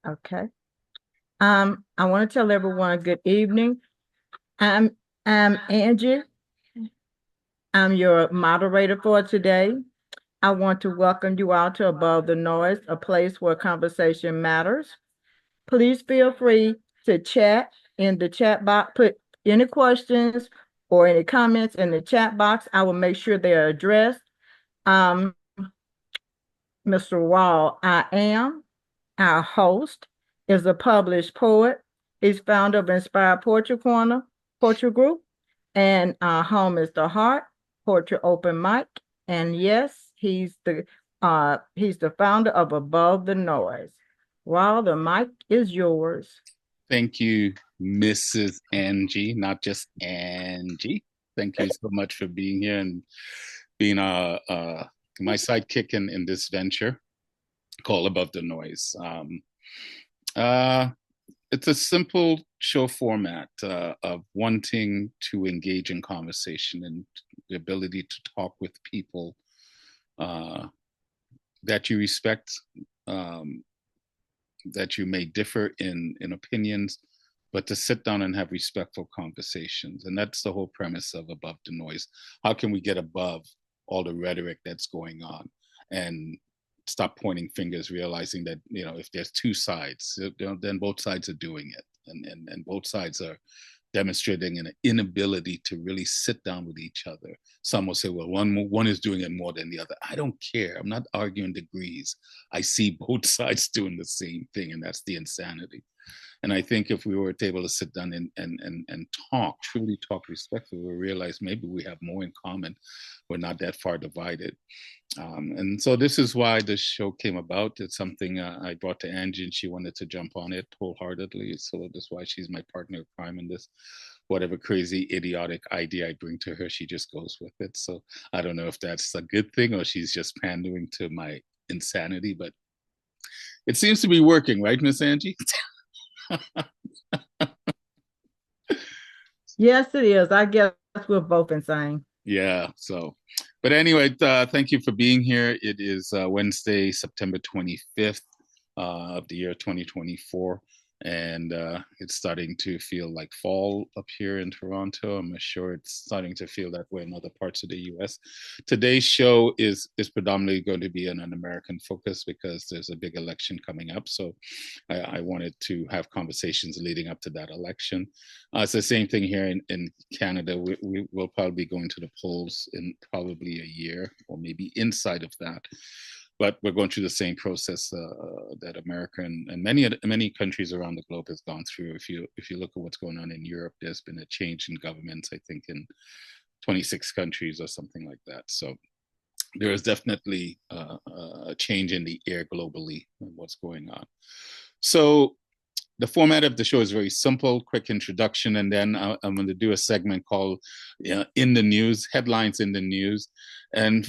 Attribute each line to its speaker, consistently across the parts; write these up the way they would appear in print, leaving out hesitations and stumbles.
Speaker 1: Okay. I want to tell everyone good evening. I'm I'm Angie. I'm your moderator for today. I want to welcome you all to Above the Noise, a place where conversation matters. Please feel free to chat in the chat box, put any questions or any comments in the chat box. I will make sure they are addressed. Um, Mr. Rawle, I am. Our host is a published poet. He's founder of Inspired Poetry Corner, Poetry Group, and our home is the Heart Poetry Open Mic. And yes, he's the founder of Above the Noise. Well, the mic is yours.
Speaker 2: Thank you, Mrs. Angie, not just Angie. Thank you so much for being here and being my sidekick in this venture called Above the Noise. Uh, it's a simple show format of wanting to engage in conversation and the ability to talk with people uh, that you respect, um, that you may differ in opinions, but to sit down and have respectful conversations. And that's the whole premise of Above the Noise. How can we get above all the rhetoric that's going on and stop pointing fingers, realizing that, if there's two sides, then both sides are doing it. And both sides are demonstrating an inability to really sit down with each other. Some will say, well, one is doing it more than the other. I don't care. I'm not arguing degrees. I see both sides doing the same thing, and that's the insanity. And I think if we were able to sit down and talk, truly talk respectfully, we'll realize maybe we have more in common. We're not that far divided. And so this is why this show came about. It's something I brought to Angie, and she wanted to jump on it wholeheartedly. So that's why she's my partner in crime in this. Whatever crazy, idiotic idea I bring to her, she just goes with it. So I don't know if that's a good thing or she's just pandering to my insanity, but it seems to be working, right, Miss Angie?
Speaker 1: Yes, it is. I guess we're both insane.
Speaker 2: Yeah. So, but anyway, thank you for being here. It is Wednesday, September 25th of the year 2024. And it's starting to feel like fall up here in Toronto. I'm sure it's starting to feel that way in other parts of the US. Today's show is predominantly going to be an American focus because there's a big election coming up. So I wanted to have conversations leading up to that election. It's the same thing here in Canada. We will probably be going to the polls in probably a year or maybe inside of that. But we're going through the same process that America and many countries around the globe has gone through. If you look at what's going on in Europe, there's been a change in governments. I think in 26 countries or something like that. So there is definitely a change in the air globally and what's going on. So the format of the show is very simple, quick introduction, and then I'm going to do a segment called "In the News," headlines in the news. And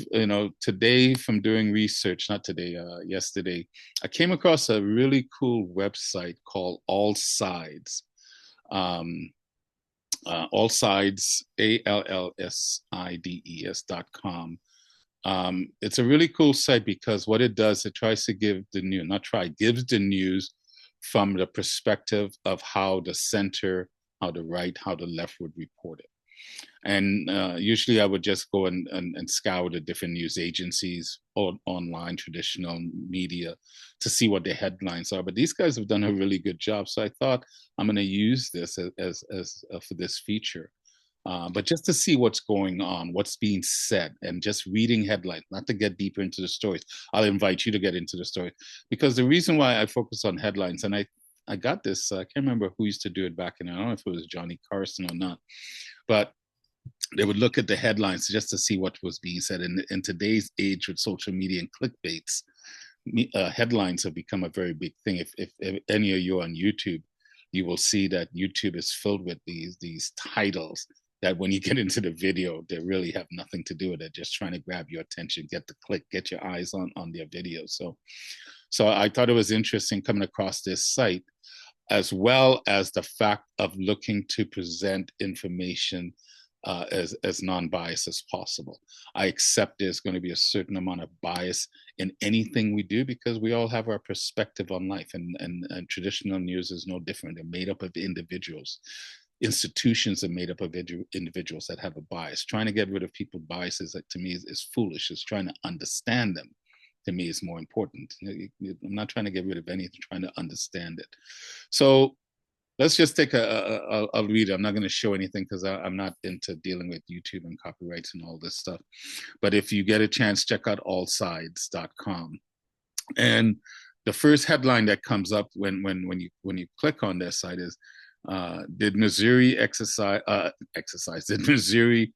Speaker 2: today, from doing research, not today, yesterday, I came across a really cool website called All Sides. Um, All Sides, ALLSIDES.com. It's a really cool site because what it does, it tries to give the news, not try, gives the news from the perspective of how the center, how the right, how the left would report it. And usually I would just go and scour the different news agencies or online, traditional media to see what the headlines are. But these guys have done a really good job. So I thought I'm going to use this as for this feature. But just to see what's going on, what's being said, and just reading headlines, not to get deeper into the stories. I'll invite you to get into the story because the reason why I focus on headlines, and I got this, I can't remember who used to do it back in, I don't know if it was Johnny Carson or not, but they would look at the headlines just to see what was being said. In today's age with social media and clickbaits, headlines have become a very big thing. If any of you are on YouTube, you will see that YouTube is filled with these titles that when you get into the video, they really have nothing to do with it. Just trying to grab your attention, get the click, get your eyes on their video. So I thought it was interesting coming across this site, as well as the fact of looking to present information as non-biased as possible. I accept there's going to be a certain amount of bias in anything we do because we all have our perspective on life, and traditional news is no different. They're made up of individuals. Institutions are made up of individuals that have a bias. Trying to get rid of people's biases, to me, is foolish. It's trying to understand them. To me, is more important. I'm not trying to get rid of anything, trying to understand it. So let's just take I'll read it. I'm not going to show anything because I'm not into dealing with YouTube and copyrights and all this stuff. But if you get a chance, check out allsides.com. And the first headline that comes up when you click on their site is, did Missouri exercise? Did Missouri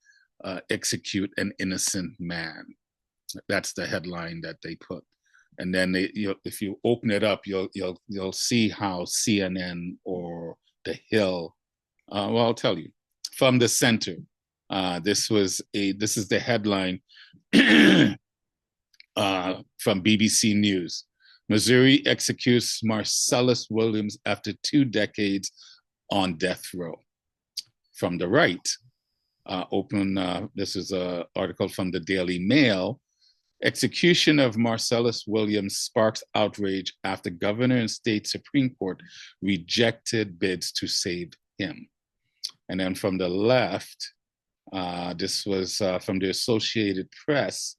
Speaker 2: execute an innocent man? That's the headline that they put. And then if you open it up, you'll see how CNN or The Hill. Well, I'll tell you from the center. This is the headline from BBC News. Missouri executes Marcellus Williams after 2 decades on death row. From the right, this is an article from the Daily Mail. Execution of Marcellus Williams sparks outrage after governor and state Supreme Court rejected bids to save him. And then from the left, this was from the Associated Press.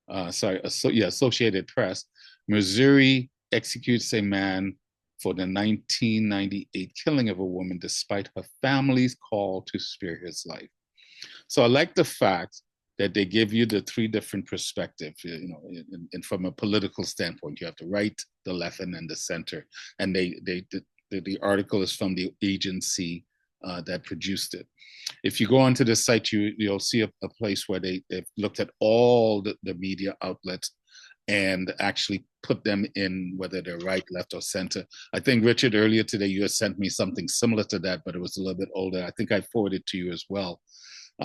Speaker 2: Associated Press. Missouri executes a man for the 1998 killing of a woman despite her family's call to spare his life. So I like the fact that they give you the 3 different perspectives, and from a political standpoint, you have the right, the left, and then the center. And the article is from the agency that produced it. If you go onto the site, you'll see a place where they've looked at all the media outlets and actually put them in, whether they're right, left, or center. I think, Richard, earlier today, you had sent me something similar to that, but it was a little bit older. I think I forwarded it to you as well.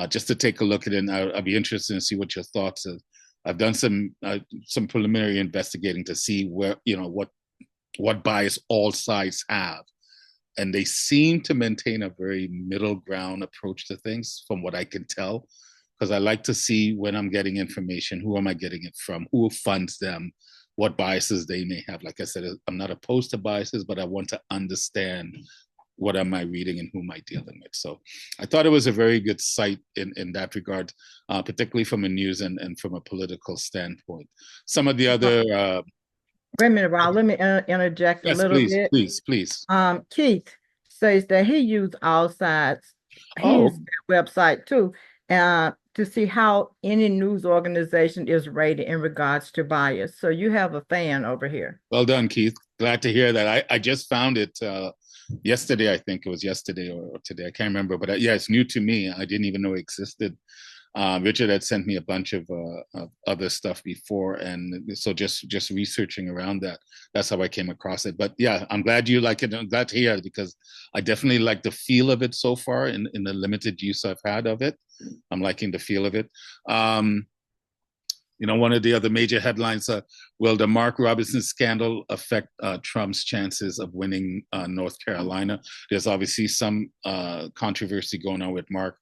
Speaker 2: Just to take a look at it, and I'll be interested to see what your thoughts are. I've done some preliminary investigating to see where what bias all sides have, and they seem to maintain a very middle ground approach to things, from what I can tell. Because I like to see when I'm getting information, who am I getting it from, who funds them, what biases they may have. Like I said, I'm not opposed to biases, but I want to understand what am I reading and who am I dealing with. So I thought it was a very good site in that regard, particularly from a news and from a political standpoint. Some of the other...
Speaker 1: Wait a minute, Rawle. Let me interject a
Speaker 2: yes,
Speaker 1: little
Speaker 2: please,
Speaker 1: bit.
Speaker 2: please.
Speaker 1: Keith says that he used All Sides. He
Speaker 2: Oh,
Speaker 1: used their website too, to see how any news organization is rated in regards to bias. So you have a fan over here.
Speaker 2: well done, Keith. Glad to hear that. I just found it yesterday. I think it was yesterday or today. I can't remember, but yeah, it's new to me. I didn't even know it existed. Richard had sent me a bunch of other stuff before, and so just researching around that, that's how I came across it. But yeah, I'm glad you like it. I'm glad to hear it, because I definitely like the feel of it so far in the limited use I've had of it. I'm liking the feel of it. One of the other major headlines, will the Mark Robinson scandal affect Trump's chances of winning North Carolina? There's obviously some controversy going on with Mark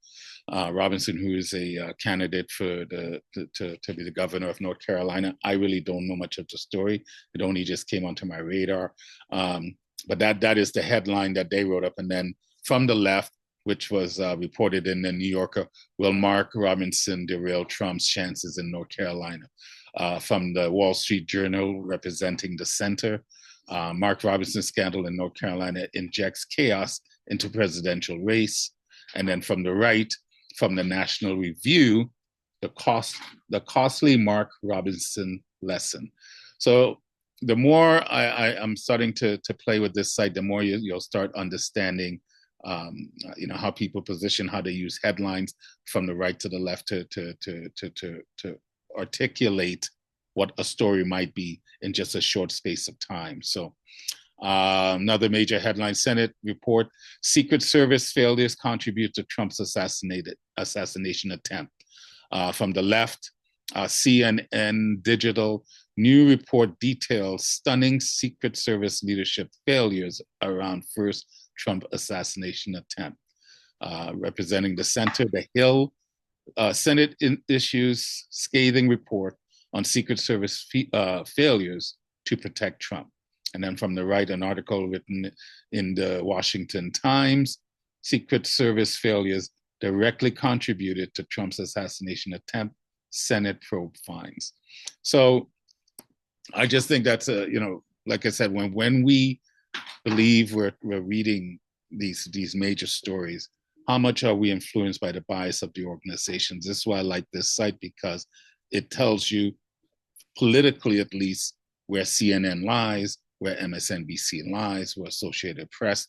Speaker 2: Robinson, who is a candidate to be the governor of North Carolina. I really don't know much of the story. It only just came onto my radar. But that is the headline that they wrote up. And then from the left, which was reported in the New Yorker, will Mark Robinson derail Trump's chances in North Carolina? From the Wall Street Journal, representing the center, Mark Robinson scandal in North Carolina injects chaos into presidential race. And then from the right, from the National Review, the costly Mark Robinson lesson. So the more I'm starting to play with this site, the more you'll start understanding how people position, how they use headlines from the right to the left to articulate what a story might be in just a short space of time. So another major headline: Senate report, Secret Service failures contribute to Trump's assassination attempt. From the left, CNN Digital, new report details stunning Secret Service leadership failures around first Trump assassination attempt. representing the center, the Hill Senate issues scathing report on Secret Service failures to protect Trump. And then from the right, an article written in the Washington Times, Secret Service failures directly contributed to Trump's assassination attempt, Senate probe finds. So I just think that's like I said, when we believe we're reading these major stories, how much are we influenced by the bias of the organizations? This is why I like this site, because it tells you politically, at least, where CNN lies, where MSNBC lies, where Associated Press,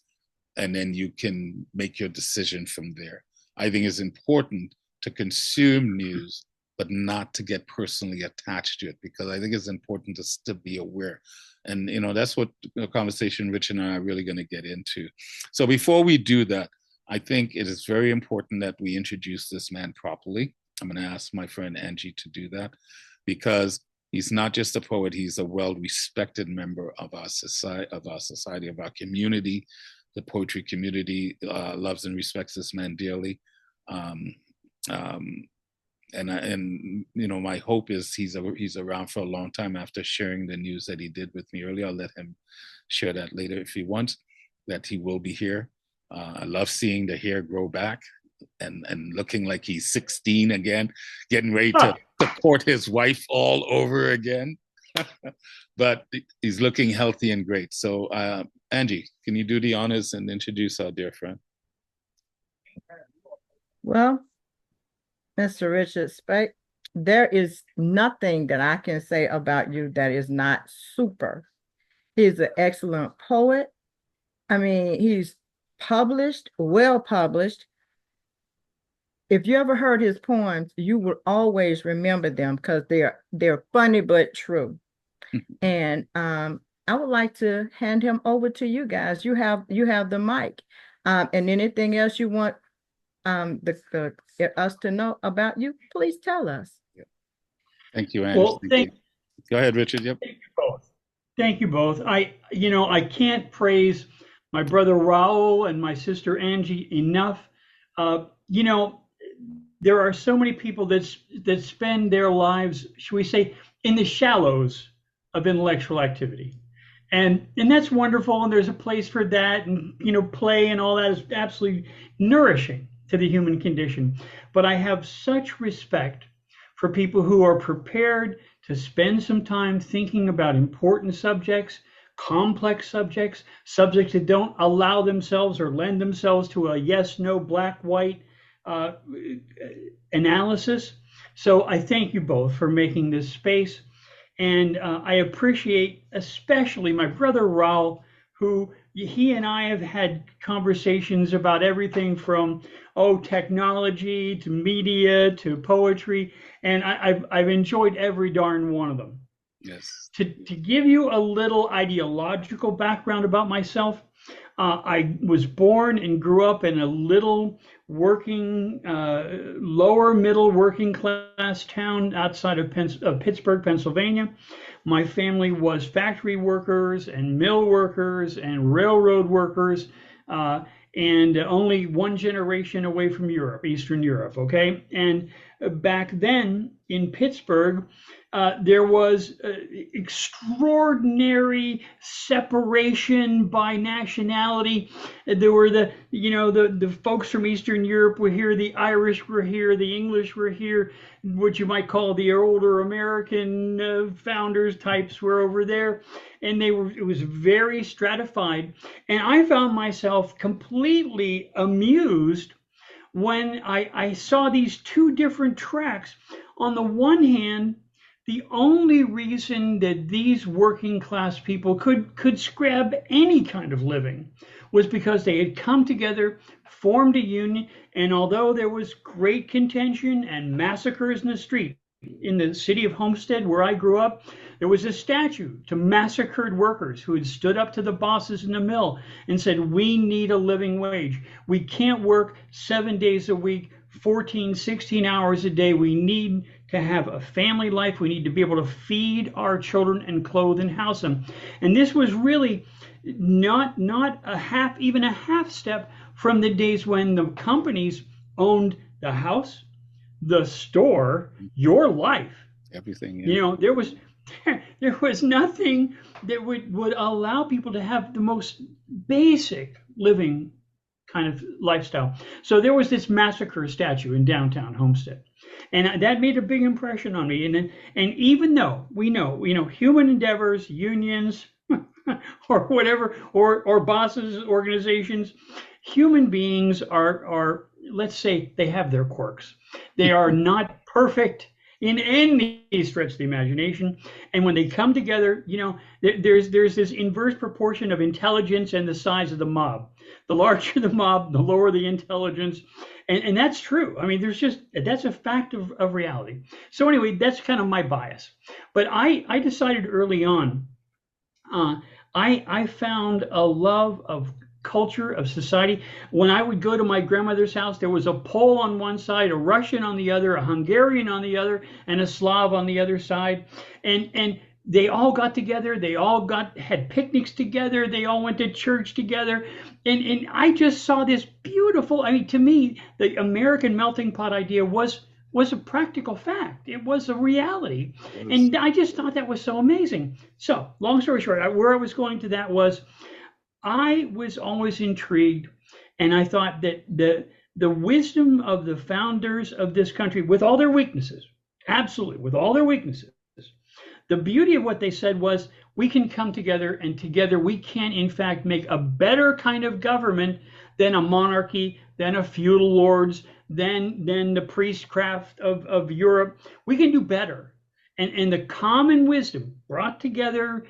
Speaker 2: and then you can make your decision from there. I think it's important to consume news, but not to get personally attached to it, because I think it's important to be aware. And, that's what the conversation Rich and I are really going to get into. So before we do that, I think it is very important that we introduce this man properly. I'm going to ask my friend Anjie to do that, because he's not just a poet, he's a well-respected member of our society, of our community. The poetry community loves and respects this man dearly. And my hope is he's around for a long time after sharing the news that he did with me earlier. I'll let him share that later if he wants, that he will be here. I love seeing the hair grow back and looking like he's 16 again, getting ready to court his wife all over again. But he's looking healthy and great. So Anjie, can you do the honors and introduce our dear friend?
Speaker 1: Well, Mr. Richard Spisak, there is nothing that I can say about you that is not super. He's an excellent poet. I mean, he's published, well published. If you ever heard his poems, you will always remember them because they're funny but true. And I would like to hand him over to you guys. You have the mic. And anything else you want us to know about you, please tell us.
Speaker 2: Yeah. Thank you, Ange.
Speaker 3: Well,
Speaker 2: Go ahead, Richard. Yep.
Speaker 3: Thank you both. Thank you both. I can't praise my brother Rawle and my sister Anjie enough. There are so many people that spend their lives, should we say, in the shallows of intellectual activity. And that's wonderful, and there's a place for that, and play and all that is absolutely nourishing to the human condition. But I have such respect for people who are prepared to spend some time thinking about important subjects, complex subjects that don't allow themselves or lend themselves to a yes, no, black, white analysis. So I thank you both for making this space. And I appreciate especially my brother Rawle, who he and I have had conversations about everything from technology to media to poetry, and I've enjoyed every darn one of them.
Speaker 2: Yes.
Speaker 3: To give you a little ideological background about myself, I was born and grew up in a little working, lower middle working class town outside of Pittsburgh, Pennsylvania. My family was factory workers and mill workers and railroad workers, and only one generation away from Europe, Eastern Europe, okay? And back then in Pittsburgh, there was extraordinary separation by nationality. There were the folks from Eastern Europe were here, the Irish were here, the English were here, what you might call the older American founders types were over there, and it was very stratified. And I found myself completely amused when I saw these two different tracks. On the one hand, the only reason that these working class people could scrap any kind of living was because they had come together, formed a union, and although there was great contention and massacres in the street, in the city of Homestead where I grew up, there was a statue to massacred workers who had stood up to the bosses in the mill and said, we need a living wage. We can't work 7 days a week, 14, 16 hours a day. We need to have a family life. We need to be able to feed our children and clothe and house them. And this was really not even a half step from the days when the companies owned the house, the store, your life.
Speaker 2: Everything. Yeah.
Speaker 3: You know, there was nothing that would allow people to have the most basic living kind of lifestyle. So there was this massacre statue in downtown Homestead, and that made a big impression on me. And even though we know, human endeavors, unions, or whatever, or bosses, organizations, human beings are, let's say, they have their quirks. They are not perfect in any stretch of the imagination. And when they come together, there's this inverse proportion of intelligence and the size of the mob. The larger the mob, the lower the intelligence. And that's true. I mean, that's a fact of reality. So anyway, that's kind of my bias. But I decided early on, I found a love of culture, of society. When I would go to my grandmother's house, there was a Pole on one side, a Russian on the other, a Hungarian on the other, and a Slav on the other side. And they all got together. They all had picnics together. They all went to church together. And I just saw this beautiful, I mean, to me, the American melting pot idea was a practical fact. It was a reality. And I just thought that was so amazing. So long story short, where I was going to that was, I was always intrigued, and I thought that the wisdom of the founders of this country, with all their weaknesses, absolutely, with all their weaknesses, the beauty of what they said was, we can come together, and together we can, in fact, make a better kind of government than a monarchy, than a feudal lords, than the priestcraft of Europe. We can do better. And the common wisdom brought together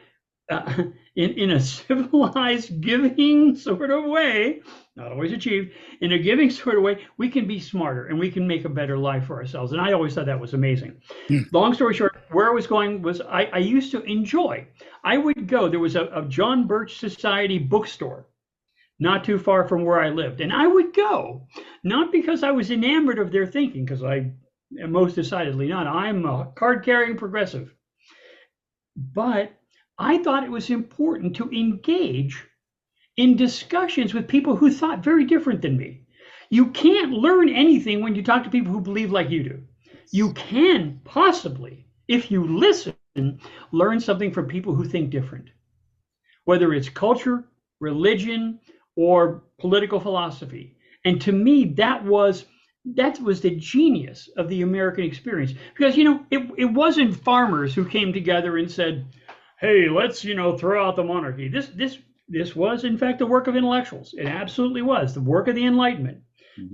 Speaker 3: in a civilized, giving sort of way, not always achieved, in a giving sort of way, we can be smarter and we can make a better life for ourselves. And I always thought that was amazing. Long story short, where I was going was I used to enjoy. I would go, there was a John Birch Society bookstore not too far from where I lived. And I would go, not because I was enamored of their thinking, because I am most decidedly not. I'm a card-carrying progressive. But I thought it was important to engage in discussions with people who thought very different than me. You can't learn anything when you talk to people who believe like you do. You can possibly, if you listen, learn something from people who think different, whether it's culture, religion, or political philosophy. And to me, that was the genius of the American experience. Because, it wasn't farmers who came together and said, hey, let's, throw out the monarchy. This was, in fact, the work of intellectuals. It absolutely was the work of the Enlightenment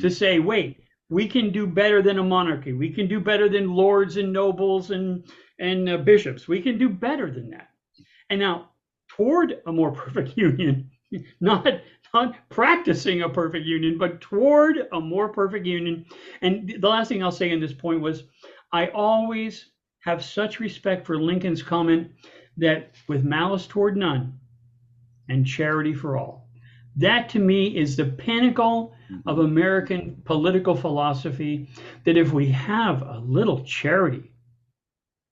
Speaker 3: to say, wait, we can do better than a monarchy. We can do better than lords and nobles and bishops. We can do better than that. And now, toward a more perfect union, not practicing a perfect union, but toward a more perfect union. And the last thing I'll say in this point was, I always have such respect for Lincoln's comment that with malice toward none and charity for all. That to me is the pinnacle of American political philosophy, that if we have a little charity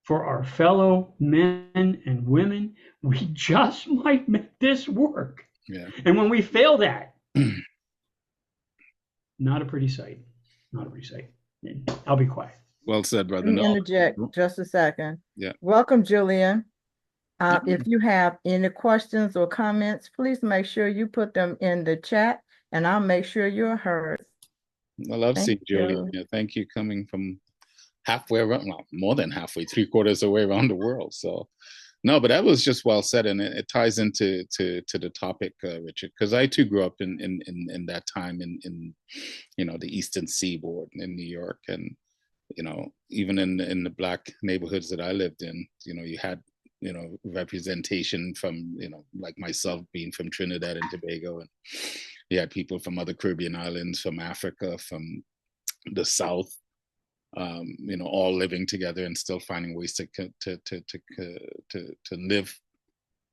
Speaker 3: for our fellow men and women, we just might make this work.
Speaker 2: Yeah.
Speaker 3: And when we fail that, not a pretty sight. Not a pretty sight. I'll be quiet.
Speaker 2: Well said, brother.
Speaker 1: Let me interject just a second.
Speaker 2: Yeah.
Speaker 1: Welcome, Julian. If you have any questions or comments, please make sure you put them in the chat, and I'll make sure you're heard.
Speaker 2: I love seeing Julian. Yeah, thank you, coming from halfway around, well, more than halfway, 3/4 away around the world. So, no, but that was just well said, and it ties into the topic, Richard, because I too grew up in that time in the Eastern Seaboard in New York, and even in the Black neighborhoods that I lived in, you had representation from like myself being from Trinidad and Tobago, and you had people from other Caribbean islands, from Africa, from the South, all living together and still finding ways to live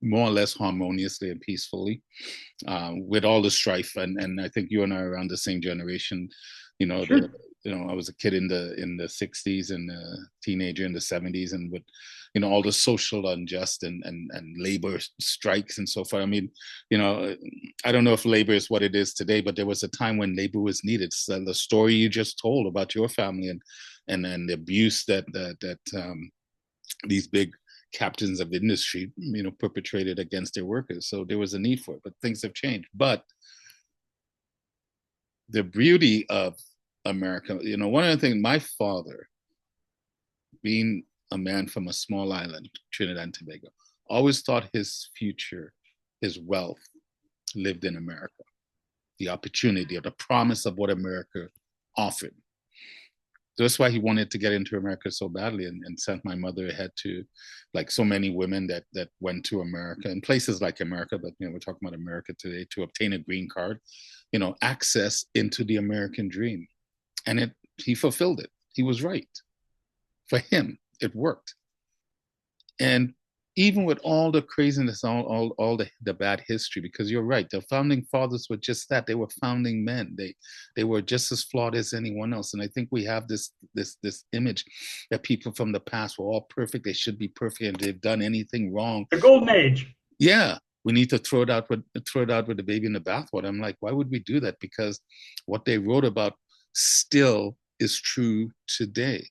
Speaker 2: more or less harmoniously and peacefully, with all the strife. And I think you and I are around the same generation.
Speaker 3: Sure.
Speaker 2: I was a kid in the 60s and a teenager in the 70s, and with, all the social unjust and labor strikes and so forth. I mean, I don't know if labor is what it is today, but there was a time when labor was needed. So the story you just told about your family and the abuse that these big captains of industry, perpetrated against their workers. So there was a need for it, but things have changed. But the beauty of America, one of the things, my father, being a man from a small island, Trinidad and Tobago, always thought his future, his wealth, lived in America. The opportunity or the promise of what America offered. That's why he wanted to get into America so badly, and sent my mother ahead to, like so many women that went to America and places like America, but we're talking about America today, to obtain a green card, access into the American dream. And he fulfilled it. He was right. For him, it worked. And even with all the craziness, all the bad history, because you're right, the founding fathers were just that. They were founding men. They were just as flawed as anyone else. And I think we have this image that people from the past were all perfect. They should be perfect, and if they've done anything wrong,
Speaker 3: The golden age.
Speaker 2: yeah, we need to throw it out with the baby in the bathwater. I'm like, why would we do that? Because what they wrote about still is true today.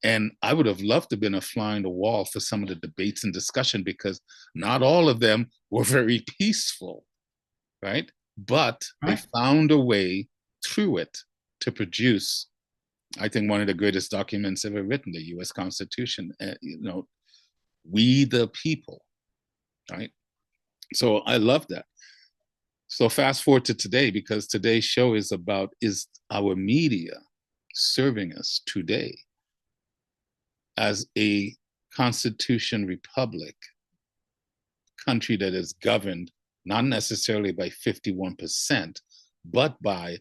Speaker 2: And I would have loved to have been a fly on the wall for some of the debates and discussion, because not all of them were very peaceful, right? But they found a way through it to produce, I think, one of the greatest documents ever written, the U.S. Constitution. We the people, right? So I love that. So fast forward to today, because today's show is our media serving us today as a constitution republic, country that is governed not necessarily by 51%, but by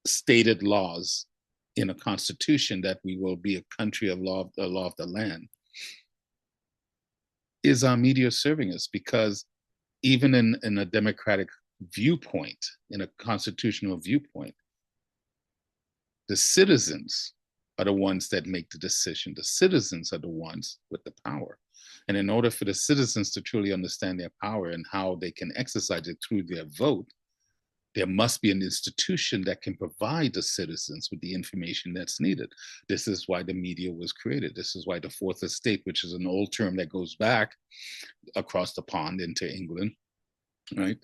Speaker 2: stated laws in a constitution that we will be a country of law of the land. Is our media serving us? Because even in a democratic viewpoint, in a constitutional viewpoint, the citizens are the ones that make the decision. The citizens are the ones with the power. And in order for the citizens to truly understand their power and how they can exercise it through their vote, there must be an institution that can provide the citizens with the information that's needed. This is why the media was created. This is why the Fourth Estate, which is an old term that goes back across the pond into England, right?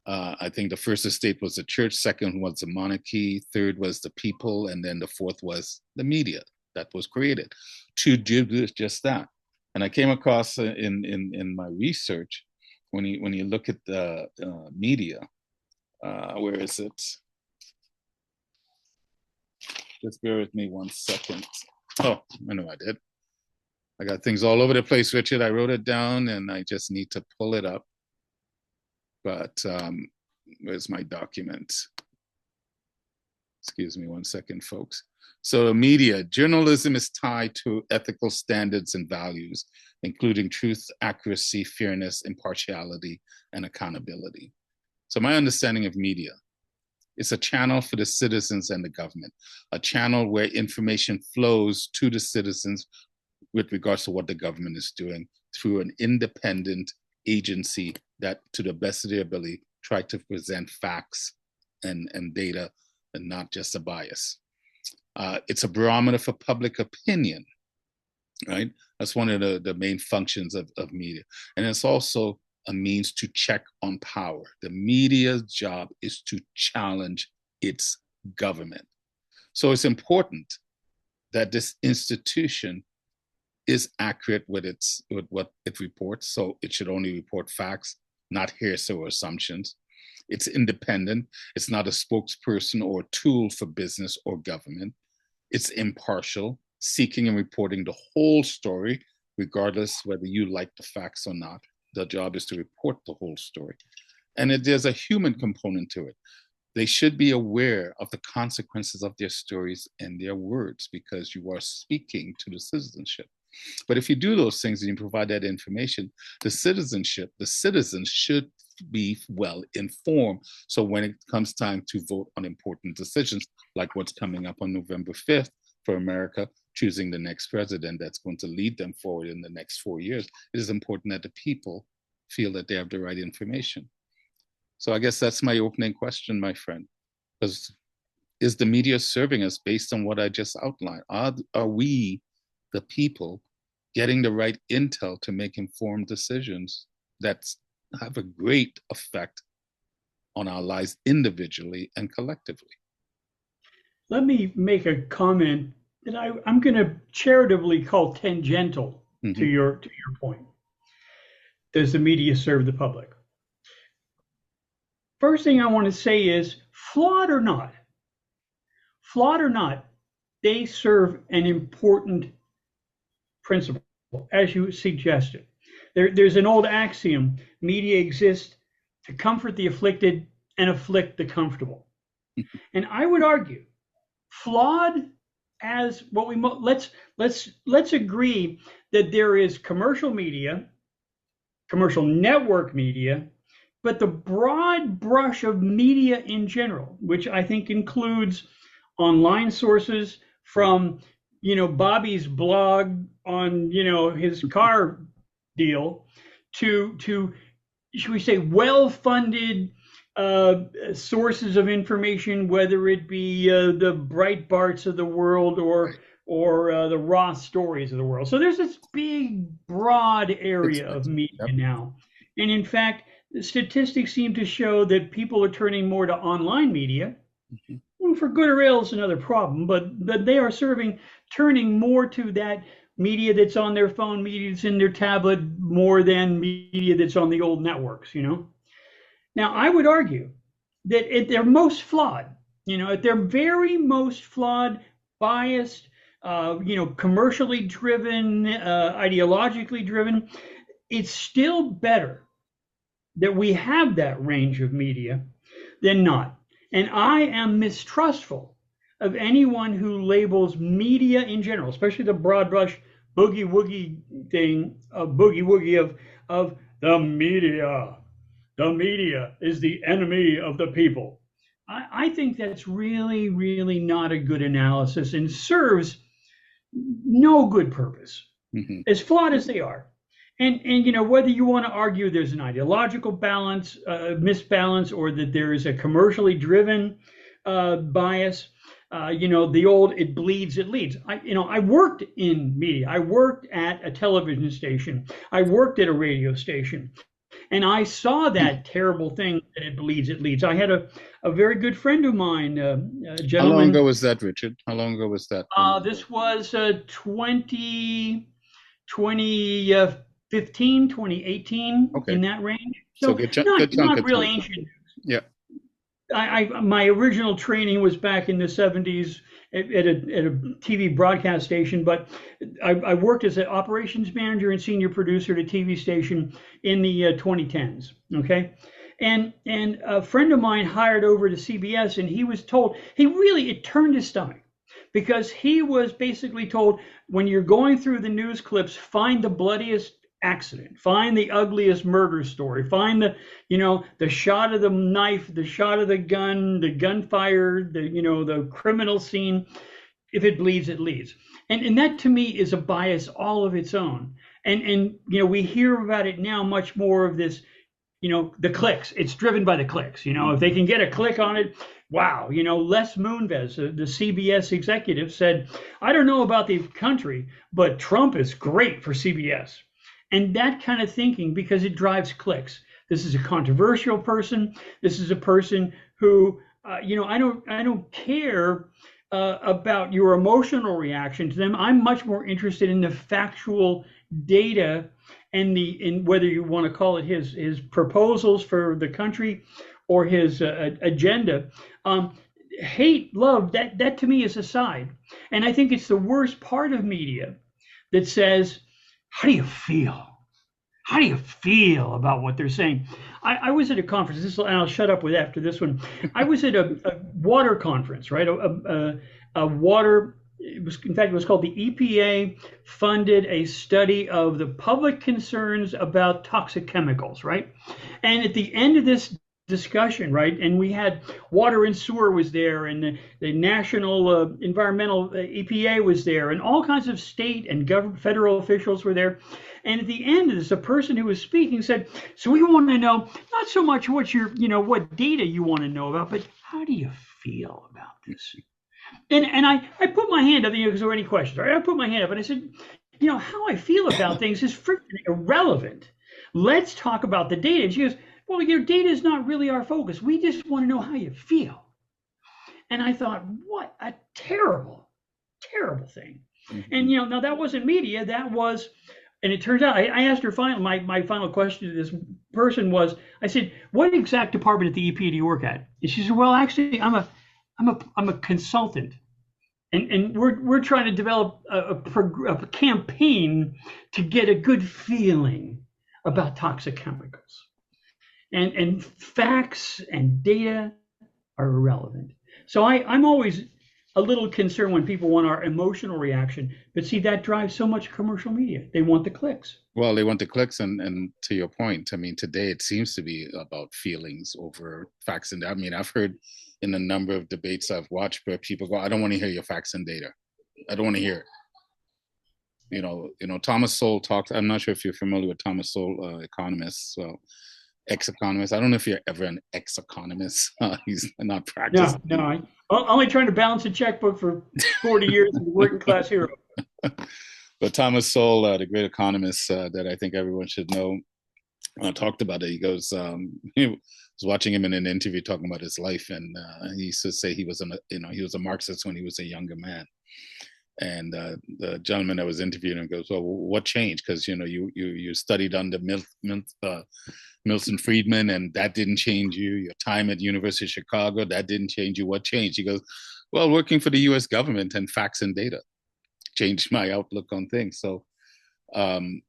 Speaker 2: I think the first estate was the church, second was the monarchy, third was the people, and then the fourth was the media that was created to do just that. And I came across in my research, when you look at the media, where is it? Just bear with me 1 second. Oh, I know I did. I got things all over the place, Richard. I wrote it down and I just need to pull it up. But where's my document? Excuse me 1 second, folks. So media, journalism is tied to ethical standards and values, including truth, accuracy, fairness, impartiality, and accountability. So my understanding of media, it's a channel for the citizens and the government, a channel where information flows to the citizens with regards to what the government is doing through an independent agency that, to the best of their ability, try to present facts and data and not just a bias. It's a barometer for public opinion, right? That's one of the main functions of media. And it's also a means to check on power. The media's job is to challenge its government. So it's important that this institution is accurate with what it reports. So it should only report facts, not hearsay or assumptions. It's independent. It's not a spokesperson or a tool for business or government. It's impartial, seeking and reporting the whole story, regardless whether you like the facts or not. The job is to report the whole story. And there's a human component to it. They should be aware of the consequences of their stories and their words, because you are speaking to the citizenship. But if you do those things and you provide that information, the citizens should be well informed. So when it comes time to vote on important decisions, like what's coming up on November 5th for America, choosing the next president that's going to lead them forward in the next 4 years, it is important that the people feel that they have the right information. So I guess that's my opening question, my friend. Because is the media serving us based on what I just outlined? Are we, the people, getting the right intel to make informed decisions that have a great effect on our lives individually and collectively?
Speaker 3: Let me make a comment that I'm going to charitably call tangential to your point. Does the media serve the public? First thing I want to say is, flawed or not, they serve an important principle, as you suggested. There's an old axiom: media exists to comfort the afflicted and afflict the comfortable. And I would argue, flawed as what we let's agree that there is commercial media, commercial network media, but the broad brush of media in general, which I think includes online sources from, Bobby's blog on, his car deal, to should we say well-funded sources of information, whether it be the Breitbarts of the world or the Ross Stories of the world. So there's this big, broad area of media now. And in fact, the statistics seem to show that people are turning more to online media. Well, for good or ill is another problem, but they are turning more to that media that's on their phone, media that's in their tablet, more than media that's on the old networks, Now, I would argue that at their most flawed, at their very most flawed, biased, commercially driven, ideologically driven, it's still better that we have that range of media than not. And I am mistrustful of anyone who labels media in general, especially the broad brush boogie woogie thing, boogie woogie of the media. The media is the enemy of the people. I think that's really, really not a good analysis and serves no good purpose, as flawed as they are. And whether you want to argue there's an ideological balance, misbalance, or that there is a commercially driven bias, the old "it bleeds, it leads." I worked in media. I worked at a television station. I worked at a radio station, and I saw that terrible thing that it bleeds, it leads. I had a very good friend of mine, a gentleman.
Speaker 2: How long ago was that, Richard? How long ago was that?
Speaker 3: This was 2015, 2018, okay, in that range. So good not really ancient news.
Speaker 2: Yeah.
Speaker 3: My original training was back in the 70s at a TV broadcast station, but I worked as an operations manager and senior producer at a TV station in the 2010s. Okay. And a friend of mine hired over to CBS, and he was told, it turned his stomach, because he was basically told, when you're going through the news clips, find the bloodiest accident, find the ugliest murder story, find the shot of the knife, the shot of the gunfire, the criminal scene. If it bleeds, it leads. And that to me is a bias all of its own. And we hear about it now much more of this, the clicks. It's driven by the clicks. If they can get a click on it, wow. Les Moonves, the CBS executive, said, "I don't know about the country, but Trump is great for CBS." And that kind of thinking, because it drives clicks. This is a controversial person. This is a person who, I don't care about your emotional reaction to them. I'm much more interested in the factual data and in whether you want to call it his proposals for the country or his agenda. Hate, love, that to me is aside. And I think it's the worst part of media that says, how do you feel? How do you feel about what they're saying? I was at a conference, and I'll shut up with after this one. I was at a water conference, right? A water in fact, it was called the EPA funded a study of the public concerns about toxic chemicals, right? And at the end of this discussion, right, and we had water and sewer was there, and the national environmental EPA was there, and all kinds of state and federal officials were there. And at the end of this, the person who was speaking said, "So we want to know not so much what what data you want to know about, but how do you feel about this?" And I put my hand up, because there were any questions, right? I put my hand up and I said, how I feel about things is freaking irrelevant. Let's talk about the data. And she goes, well, your data is not really our focus. We just want to know how you feel. And I thought, what a terrible, terrible thing. Mm-hmm. And, now that wasn't media. That was, and it turns out, I asked her my final question to this person was, I said, what exact department at the EPA do you work at? And she said, well, actually, I'm a consultant, and we're trying to develop a campaign to get a good feeling about toxic chemicals. And facts and data are irrelevant. So I'm always a little concerned when people want our emotional reaction, but see, that drives so much commercial media. They want the clicks.
Speaker 2: Well, they want the clicks, and to your point, I mean, today it seems to be about feelings over facts. And I mean, I've heard in a number of debates I've watched where people go, I don't want to hear your facts and data. I don't want to hear it. Thomas Sowell talks, I'm not sure if you're familiar with Thomas Sowell, economist, ex-economist. I don't know if you're ever an ex-economist. He's not practicing.
Speaker 3: No, I'm only trying to balance a checkbook for 40 years as a working class hero.
Speaker 2: But Thomas Sowell, the great economist that I think everyone should know, talked about it. He goes, he was watching him in an interview talking about his life, and he used to say he was a Marxist when he was a younger man. And the gentleman that was interviewing him goes, well, what changed? Because you studied under Milton Friedman, and that didn't change you. Your time at University of Chicago, that didn't change you. What changed? He goes, well, working for the U.S. government and facts and data changed my outlook on things. So, and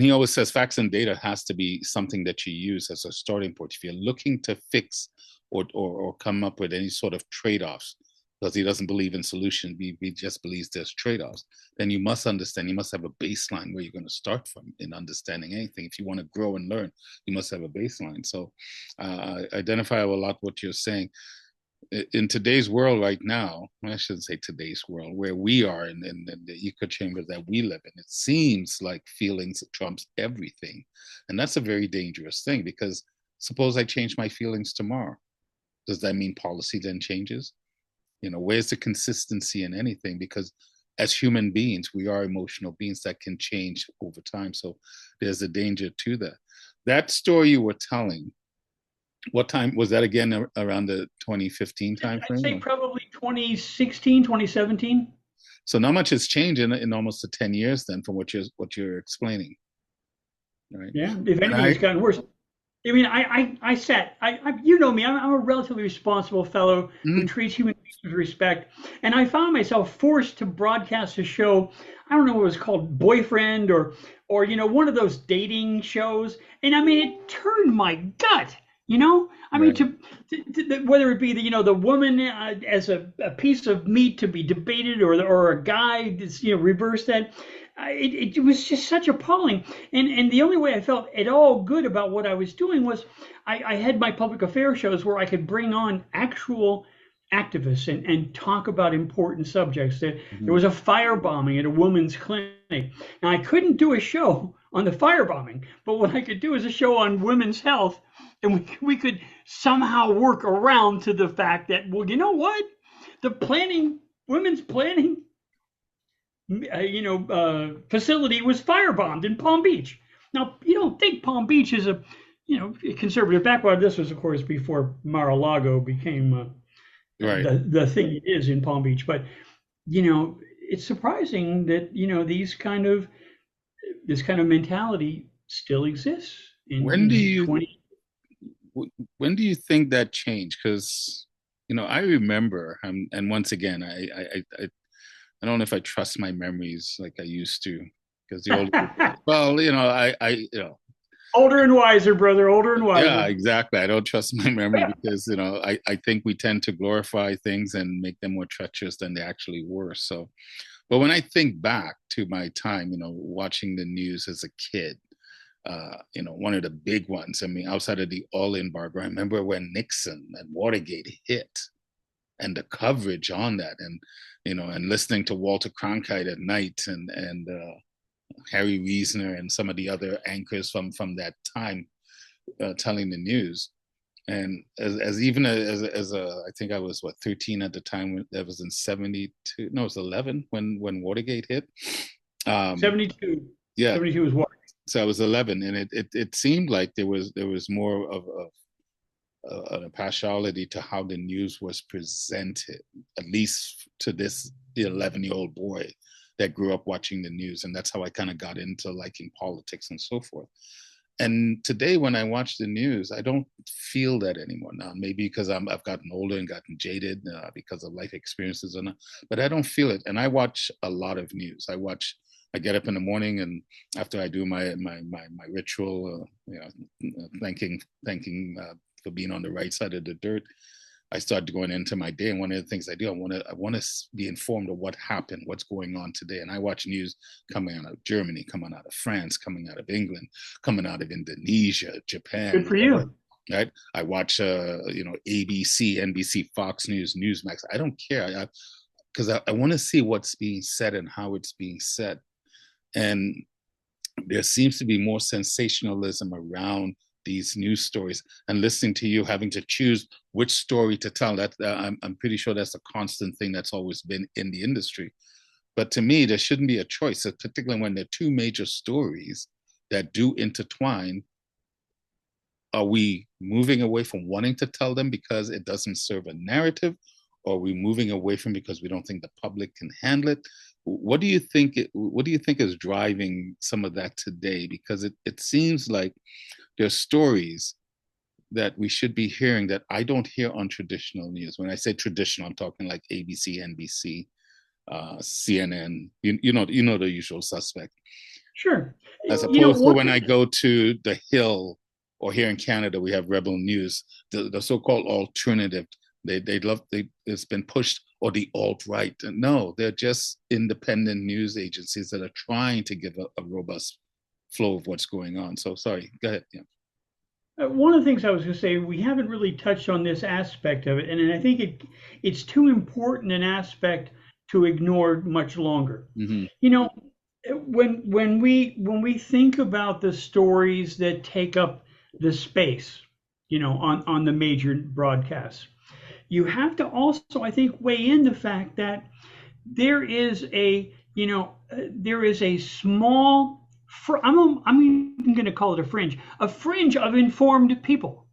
Speaker 2: he always says facts and data has to be something that you use as a starting point. If you're looking to fix or come up with any sort of trade-offs, because he doesn't believe in solutions, he just believes there's trade-offs, then you must understand, you must have a baseline where you're going to start from in understanding anything. If you want to grow and learn, you must have a baseline. So I identify a lot what you're saying. In today's world right now, I shouldn't say today's world, where we are in the echo chamber that we live in, it seems like feelings trumps everything. And that's a very dangerous thing, because suppose I change my feelings tomorrow. Does that mean policy then changes? Where's the consistency in anything? Because as human beings, we are emotional beings that can change over time. So there's a danger to that. That story you were telling, what time was that again, around the 2015 time frame?
Speaker 3: I'd say probably 2016, 2017.
Speaker 2: So not much has changed in almost 10 years then from what you're explaining. Right?
Speaker 3: Yeah, if anything, it's gotten worse. I mean, I sat, you know me, I'm a relatively responsible fellow who treats human beings with respect. And I found myself forced to broadcast a show, I don't know what it was called, Boyfriend or one of those dating shows. And I mean, it turned my gut, I mean, to whether it be the woman as a piece of meat to be debated, or a guy that's, reverse that. It was just such appalling. And the only way I felt at all good about what I was doing was I had my public affairs shows where I could bring on actual activists and talk about important subjects. There was a firebombing at a woman's clinic. Now, I couldn't do a show on the firebombing, but what I could do is a show on women's health, and we could somehow work around to the fact that, well, you know what? Women's planning facility was firebombed in Palm Beach. Now, you don't think Palm Beach is a conservative backwater. This was, of course, before Mar-a-Lago became the thing it is in Palm Beach. But, it's surprising that, this kind of mentality still exists.
Speaker 2: When do you think that changed? Because, I remember, and once again, I don't know if I trust my memories like I used to, because the old, well,
Speaker 3: Older and wiser, brother. Older and
Speaker 2: Yeah,
Speaker 3: wiser.
Speaker 2: exactly. I don't trust my memory because, I think we tend to glorify things and make them more treacherous than they actually were. So, but when I think back to my time, watching the news as a kid, one of the big ones, I mean, outside of the oil embargo, I remember when Nixon and Watergate hit and the coverage on that and listening to Walter Cronkite at night and Harry Reasoner and some of the other anchors from that time telling the news. And as even as a I think I was 13 at the time. That was in 72. No, it was 11 when Watergate hit.
Speaker 3: 72.
Speaker 2: Yeah,
Speaker 3: 72 is what?
Speaker 2: so I was 11, and it seemed like there was more of a partiality to how the news was presented, at least to this the 11-year-old boy that grew up watching the news, and that's how I kind of got into liking politics and so forth. And today, when I watch the news, I don't feel that anymore now. Maybe because I've gotten older and gotten jaded because of life experiences, but I don't feel it. And I watch a lot of news. I get up in the morning, and after I do my ritual, thanking for being on the right side of the dirt, I start going into my day. And one of the things I do, I want to be informed of what happened, what's going on today. And I watch news coming out of Germany, coming out of France, coming out of England, coming out of Indonesia, Japan,
Speaker 3: Good for
Speaker 2: whatever.
Speaker 3: you.
Speaker 2: Right? I watch, ABC, NBC, Fox News, Newsmax. I don't care because I want to see what's being said and how it's being said. And there seems to be more sensationalism around these news stories, and listening to you having to choose which story to tell. That I'm pretty sure that's a constant thing that's always been in the industry. But to me, there shouldn't be a choice, particularly when there are two major stories that do intertwine. Are we moving away from wanting to tell them because it doesn't serve a narrative, or are we moving away from because we don't think the public can handle it? What do you think? What do you think is driving some of that today? Because it seems like there's stories that we should be hearing that I don't hear on traditional news. When I say traditional, I'm talking like ABC, NBC, CNN. You know the usual suspect.
Speaker 3: Sure.
Speaker 2: As
Speaker 3: You know
Speaker 2: opposed to
Speaker 3: what?
Speaker 2: when I go to the Hill, or here in Canada we have Rebel News, the so-called alternative. It's been pushed, or the alt-right. No, they're just independent news agencies that are trying to give a robust flow of what's going on. So sorry, go ahead. Yeah.
Speaker 3: One of the things I was going to say, we haven't really touched on this aspect of it, and I think it's too important an aspect to ignore much longer.
Speaker 2: Mm-hmm.
Speaker 3: You know, when we think about the stories that take up the space, on the major broadcasts, you have to also, I think, weigh in the fact that there is a small, I'm even going to call it a fringe of informed people.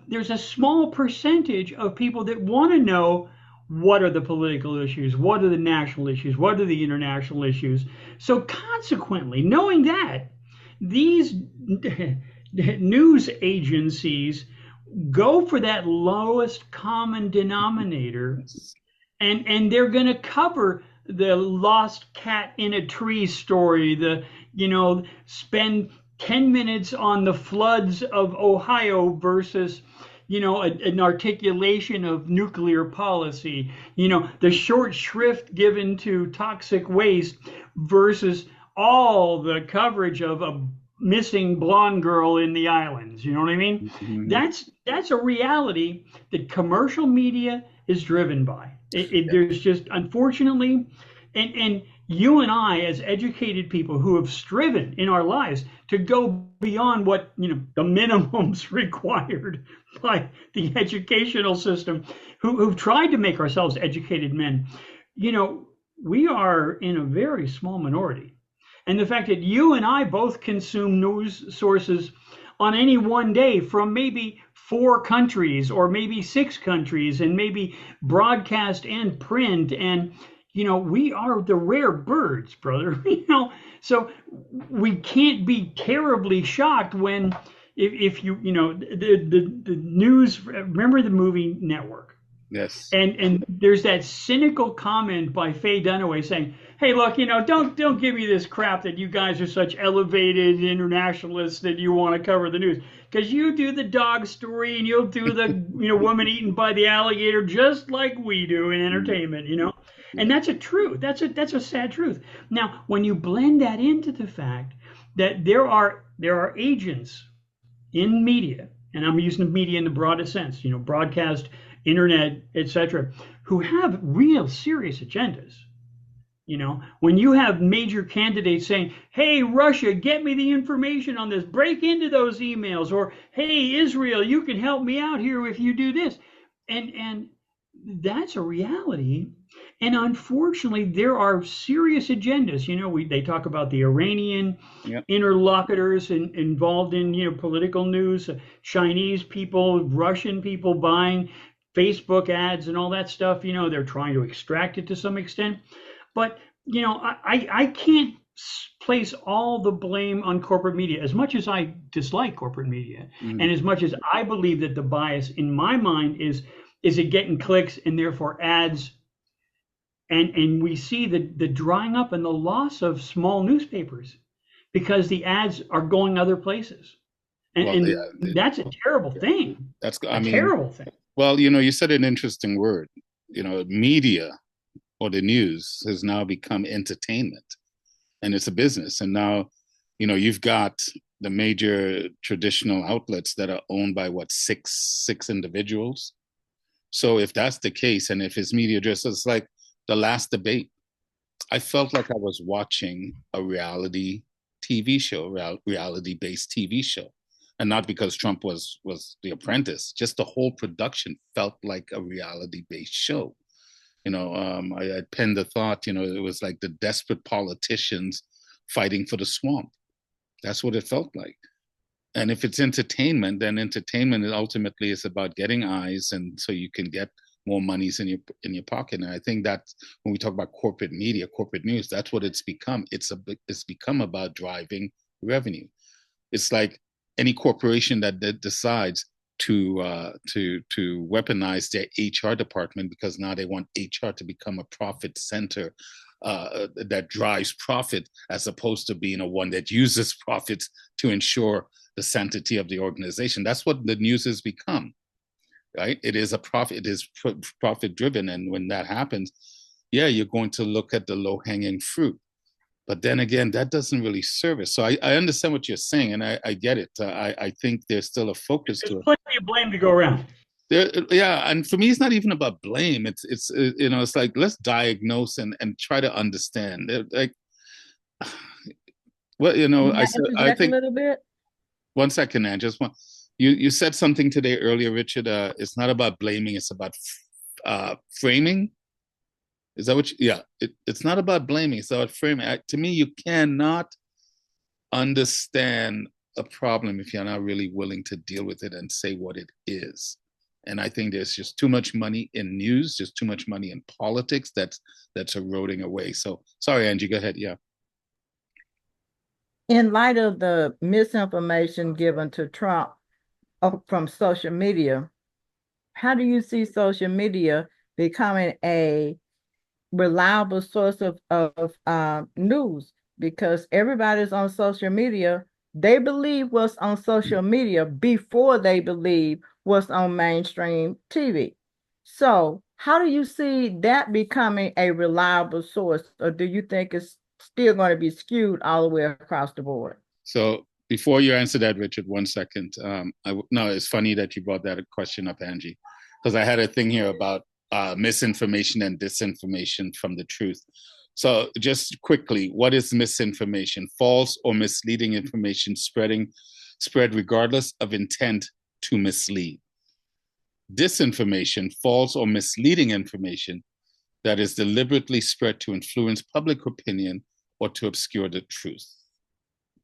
Speaker 3: There's a small percentage of people that want to know what are the political issues, what are the national issues, what are the international issues. So consequently, knowing that, these news agencies go for that lowest common denominator, and they're going to cover the lost cat in a tree story, spend 10 minutes on the floods of Ohio versus an articulation of nuclear policy, the short shrift given to toxic waste versus all the coverage of a missing blonde girl in the islands. You know what I mean?
Speaker 2: Mm-hmm.
Speaker 3: That's a reality that commercial media is driven by. There's just, unfortunately, and you and I, as educated people who have striven in our lives to go beyond what the minimums required by the educational system, who've tried to make ourselves educated men, we are in a very small minority. And the fact that you and I both consume news sources on any one day from maybe 4 countries or maybe 6 countries, and maybe broadcast and print, and we are the rare birds, brother. So we can't be terribly shocked when if the news. Remember the movie Network?
Speaker 2: Yes.
Speaker 3: And there's that cynical comment by Faye Dunaway saying, "Hey, look, don't give me this crap that you guys are such elevated internationalists that you want to cover the news because you do the dog story and you'll do the woman eaten by the alligator just like we do in entertainment." And that's a truth. That's a sad truth. Now, when you blend that into the fact that there are agents in media, and I'm using media in the broadest sense, broadcast, internet, etc., who have real serious agendas. When you have major candidates saying, "Hey, Russia, get me the information on this, break into those emails," or "Hey, Israel, you can help me out here if you do this," and that's a reality. And unfortunately, there are serious agendas. They talk about the Iranian
Speaker 2: Yep.
Speaker 3: interlocutors involved in political news, Chinese people, Russian people buying Facebook ads and all that stuff. They're trying to extract it to some extent. But I can't place all the blame on corporate media. As much as I dislike corporate media, and as much as I believe that the bias in my mind is it getting clicks and therefore ads, and we see the drying up and the loss of small newspapers because the ads are going other places, and that's a terrible thing.
Speaker 2: That's,
Speaker 3: terrible thing.
Speaker 2: Well, you said an interesting word. Media or the news has now become entertainment, and it's a business. And now, you've got the major traditional outlets that are owned by six individuals. So if that's the case, and if it's media just, it's like the last debate, I felt like I was watching a reality TV show, reality-based TV show. And not because Trump was The Apprentice, just the whole production felt like a reality-based show. I penned the thought, it was like the desperate politicians fighting for the swamp. That's what it felt like. And if it's entertainment, then entertainment ultimately is about getting eyes, and so you can get more monies in your pocket. And I think that when we talk about corporate media, corporate news, that's what it's become. It's become about driving revenue. It's like any corporation that decides to weaponize their HR department because now they want HR to become a profit center that drives profit, as opposed to being a one that uses profits to ensure the sanctity of the organization. That's what the news has become, right? It is profit driven, and when that happens, you're going to look at the low hanging fruit. But then again, that doesn't really serve us. So I understand what you're saying, and I get it. I think there's still a focus to it.
Speaker 3: There's plenty of blame to go around.
Speaker 2: And for me, it's not even about blame. It's like, let's diagnose and try to understand. Like, well, I think
Speaker 1: a little bit.
Speaker 2: 1 second, Ann. Just one. You said something today earlier, Richard. It's not about blaming. It's about framing. Is that what? It's not about blaming. It's about framing. To me, you cannot understand a problem if you're not really willing to deal with it and say what it is. And I think there's just too much money in news, just too much money in politics that's eroding away. So sorry, Anjie, go ahead. Yeah.
Speaker 1: In light of the misinformation given to Trump from social media, how do you see social media becoming a reliable source of news? Because everybody's on social media. They believe what's on social media before they believe what's on mainstream TV. So how do you see that becoming a reliable source, or do you think it's still going to be skewed all the way across the board?
Speaker 2: So before you answer that, Richard, 1 second. No, it's funny that you brought that question up, Anjie, because I had a thing here about misinformation and disinformation from the truth. So just quickly, what is misinformation? False or misleading information spread regardless of intent to mislead. Disinformation, false or misleading information that is deliberately spread to influence public opinion or to obscure the truth.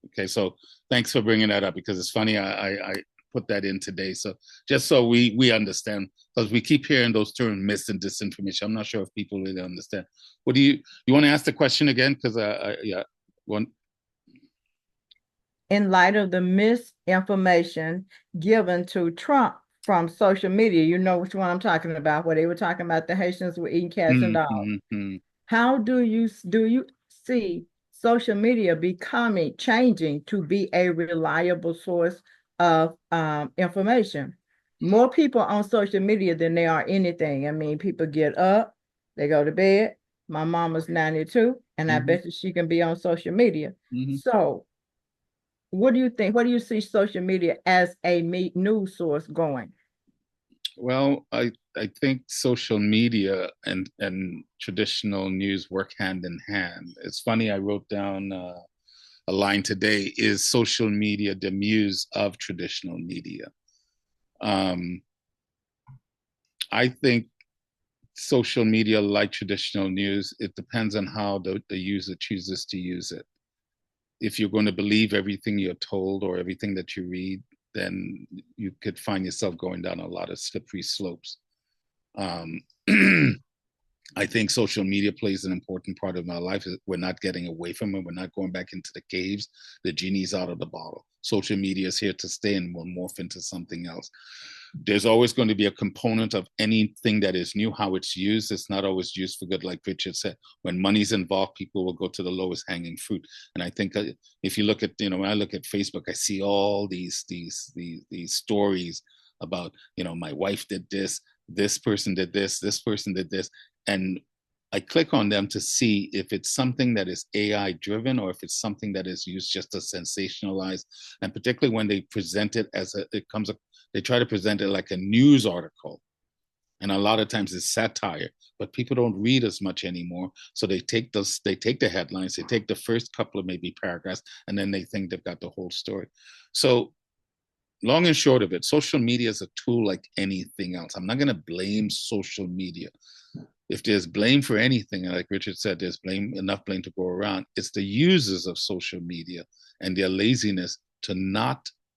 Speaker 2: Okay, so thanks for bringing that up, because it's funny, I put that in today. So just so we understand, because we keep hearing those terms, mis and disinformation. I'm not sure if people really understand. What do you want to ask the question again? Because one.
Speaker 1: In light of the misinformation given to Trump from social media. You know which one I'm talking about, where they were talking about the Haitians were eating cats and dogs.
Speaker 2: Mm-hmm.
Speaker 1: How do you see social media becoming changing to be a reliable source of information? More people on social media than they are anything. I mean, people get up, they go to bed. My mama's 92, and I
Speaker 2: Mm-hmm.
Speaker 1: bet you she can be on social media.
Speaker 2: Mm-hmm.
Speaker 1: So, what do you think? What do you see social media as a news source going?
Speaker 2: Well, I think social media and traditional news work hand in hand. It's funny, I wrote down a line today: is social media the muse of traditional media? Um, I think social media, like traditional news, it depends on how the user chooses to use it. If you're going to believe everything you're told or everything that you read, then you could find yourself going down a lot of slippery slopes. Um, I think social media plays an important part of my life. We're not getting away from it. We're not going back into the caves. The genie's out of the bottle. Social media is here to stay and will morph into something else. There's always going to be a component of anything that is new, how it's used. It's not always used for good, like Richard said. When money's involved, people will go to the lowest hanging fruit. And I think if you look at, when I look at Facebook, I see all these stories about, my wife did this person did this person did this. And I click on them to see if it's something that is AI driven or if it's something that is used just to sensationalize. And particularly when they present it as they try to present it like a news article. And a lot of times it's satire, but people don't read as much anymore. So they take the headlines, they take the first couple of maybe paragraphs, and then they think they've got the whole story. So long and short of it, social media is a tool like anything else. I'm not going to blame social media. If there's blame for anything, and like Richard said, there's enough blame to go around. It's the users of social media and their laziness to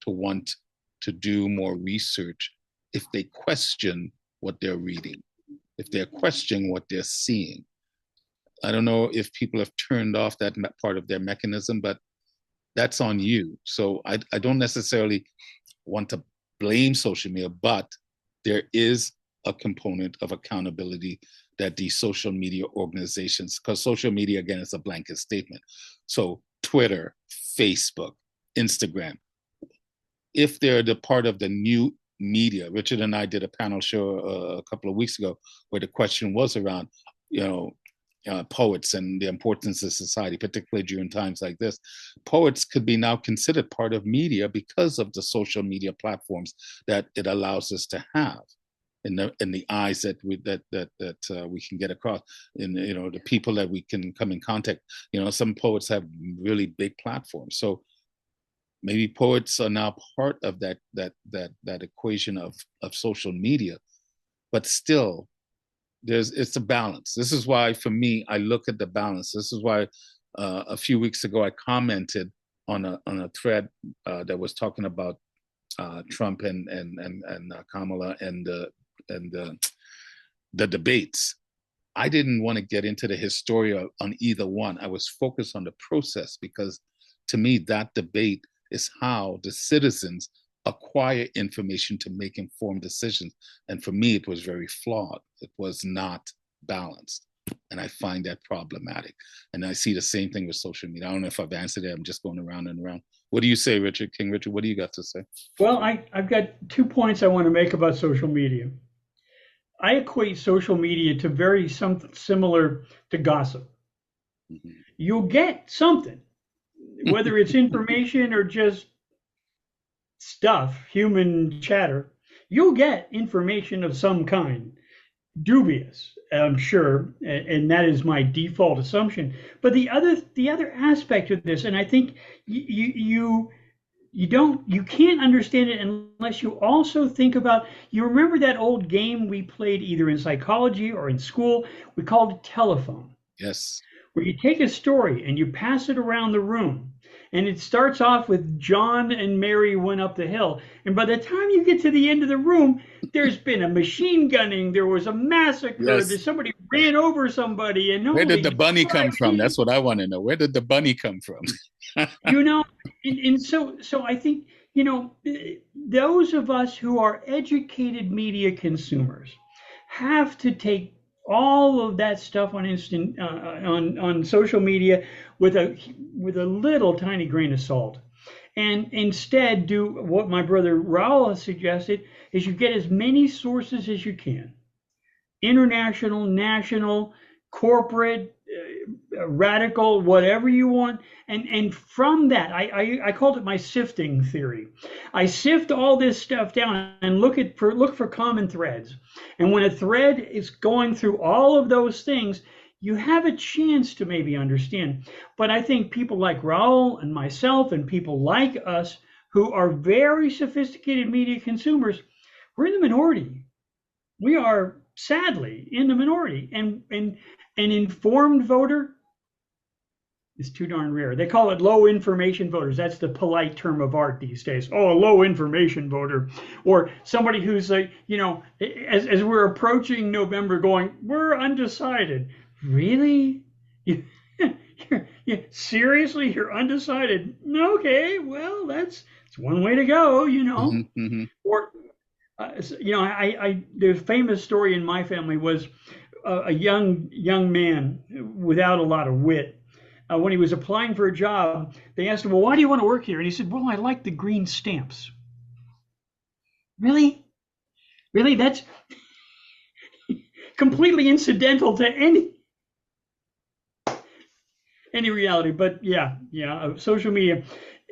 Speaker 2: want to do more research if they question what they're reading, if they're questioning what they're seeing. I don't know if people have turned off that part of their mechanism, but that's on you. So I don't necessarily want to blame social media, but there is a component of accountability that these social media organizations, because social media, again, is a blanket statement. So Twitter, Facebook, Instagram, if they're the part of the new media, Richard and I did a panel show a couple of weeks ago where the question was around, poets and the importance of society, particularly during times like this. Poets could be now considered part of media because of the social media platforms that it allows us to have in the eyes that we can get across, in the people that we can come in contact. Some poets have really big platforms, so maybe poets are now part of that equation of social media, but still it's a balance. This is why, for me, I look at the balance. This is why a few weeks ago I commented on a thread that was talking about Trump and Kamala and the debates. I didn't want to get into the hysteria on either one. I was focused on the process, because to me that debate is how the citizens acquire information to make informed decisions. And for me, it was very flawed. It was not balanced. And I find that problematic. And I see the same thing with social media. I don't know if I've answered it. I'm just going around and around. What do you say, Richard? King Richard, what do you got to say?
Speaker 3: Well, I've got 2 points I want to make about social media. I equate social media to very something similar to gossip. Mm-hmm. You'll get something, whether it's information or just stuff, human chatter. You'll get information of some kind, dubious, I'm sure, and that is my default assumption. But the other aspect of this, and I think you can't understand it unless you also think about, you remember that old game we played either in psychology or in school? We called it telephone.
Speaker 2: Yes.
Speaker 3: Where you take a story and you pass it around the room. And it starts off with John and Mary went up the hill. And by the time you get to the end of the room, there's been a machine gunning. There was a massacre. Yes. Somebody ran over somebody. And
Speaker 2: where did the bunny come from? That's what I want to know. Where did the bunny come from?
Speaker 3: And so I think, those of us who are educated media consumers have to take all of that stuff on instant on social media with a little tiny grain of salt, and instead do what my brother Rawle has suggested: is you get as many sources as you can, international, national, corporate, radical, whatever you want. And from that, I called it my sifting theory. I sift all this stuff down and look for common threads. And when a thread is going through all of those things, you have a chance to maybe understand. But I think people like Raul and myself and people like us who are very sophisticated media consumers, we're in the minority. We are sadly in the minority, and an informed voter is too darn rare. They call it low information voters. That's the polite term of art these days. Oh, a low information voter, or somebody who's like, as we're approaching November, going, we're undecided. Really? Seriously, you're undecided? Okay, well, that's one way to go,
Speaker 2: Mm-hmm, mm-hmm.
Speaker 3: Or the famous story in my family was a young man without a lot of wit. When he was applying for a job, they asked him, "Well, why do you want to work here?" And he said, "Well, I like the green stamps." Really? Really? That's completely incidental to any reality. But yeah, social media.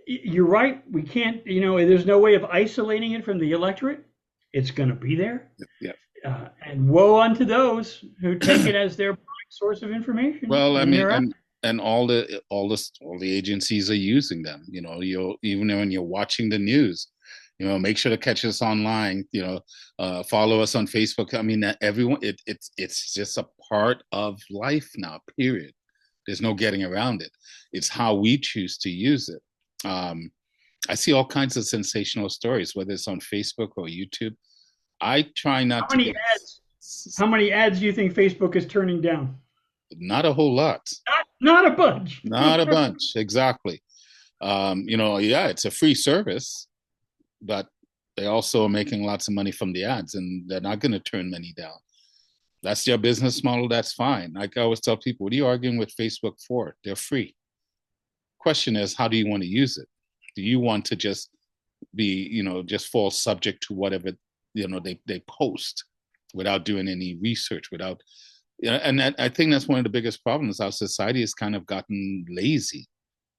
Speaker 3: You're right. We can't. There's no way of isolating it from the electorate. It's going to be there.
Speaker 2: Yeah.
Speaker 3: And woe unto those who take it as their source of information.
Speaker 2: Well, I mean, and all the agencies are using them. Even when you're watching the news, make sure to catch us online. Follow us on Facebook. I mean, everyone. It's just a part of life now. Period. There's no getting around it. It's how we choose to use it. I see all kinds of sensational stories, whether it's on Facebook or YouTube. I try not to get...
Speaker 3: How many ads do you think Facebook is turning down?
Speaker 2: Not a whole lot.
Speaker 3: Not a bunch.
Speaker 2: Not a bunch, exactly. It's a free service, but they also are making lots of money from the ads, and they're not going to turn many down. That's their business model. That's fine. Like I always tell people, what are you arguing with Facebook for? They're free. Question is, how do you want to use it? Do you want to just be, just fall subject to whatever, they post without doing any research, and I think that's one of the biggest problems. Our society has kind of gotten lazy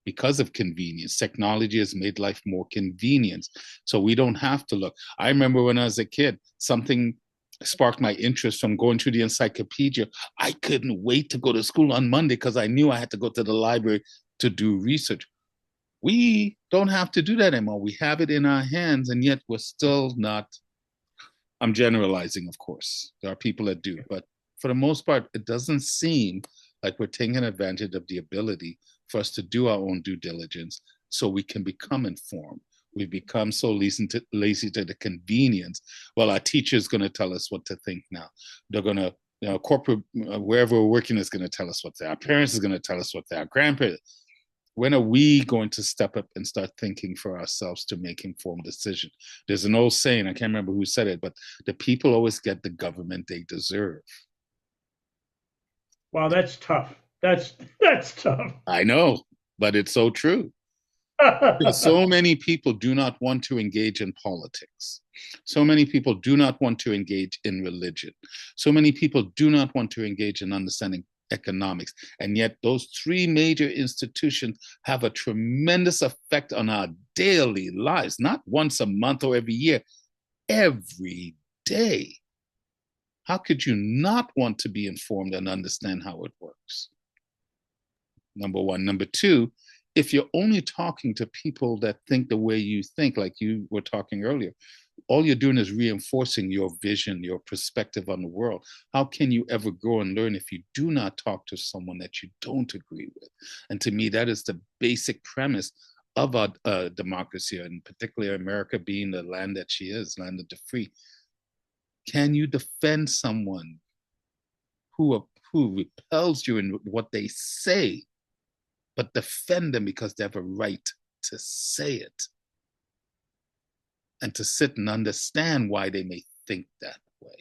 Speaker 2: because of convenience. Technology has made life more convenient. So we don't have to look. I remember when I was a kid, something sparked my interest from going through the encyclopedia. I couldn't wait to go to school on Monday because I knew I had to go to the library to do research. We don't have to do that anymore. We have it in our hands, and yet we're still not. I'm generalizing, of course. There are people that do, but for the most part, it doesn't seem like we're taking advantage of the ability for us to do our own due diligence so we can become informed. We've become so lazy to the convenience. Well, our teacher is going to tell us what to think now. They're going to, corporate, wherever we're working is going to tell us what our parents is going to tell us what our grandparents. When are we going to step up and start thinking for ourselves to make informed decisions? There's an old saying, I can't remember who said it, but the people always get the government they deserve.
Speaker 3: Wow, that's tough. That's tough.
Speaker 2: I know, but it's so true. So many people do not want to engage in politics. So many people do not want to engage in religion. So many people do not want to engage in understanding economics. And yet those three major institutions have a tremendous effect on our daily lives, not once a month or every year, every day. How could you not want to be informed and understand how it works? Number one. Number two, if you're only talking to people that think the way you think, like you were talking earlier, all you're doing is reinforcing your vision, your perspective on the world. How can you ever grow and learn if you do not talk to someone that you don't agree with? And to me, that is the basic premise of our democracy, and particularly America being the land that she is, land of the free. Can you defend someone who repels you in what they say, but defend them because they have a right to say it? and to sit and understand why they may think that way.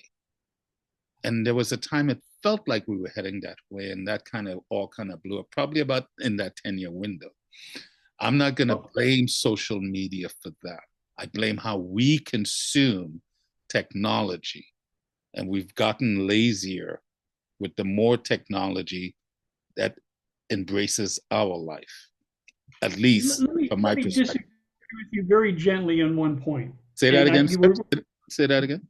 Speaker 2: And there was a time it felt like we were heading that way, and that kind of all kind of blew up, probably about in that 10-year window. I'm not going to blame social media for that. I blame how we consume technology. And we've gotten lazier with the more technology that embraces our life, at least from my perspective.
Speaker 3: Disagree with you very gently on one point.
Speaker 2: Say that again. Say that again.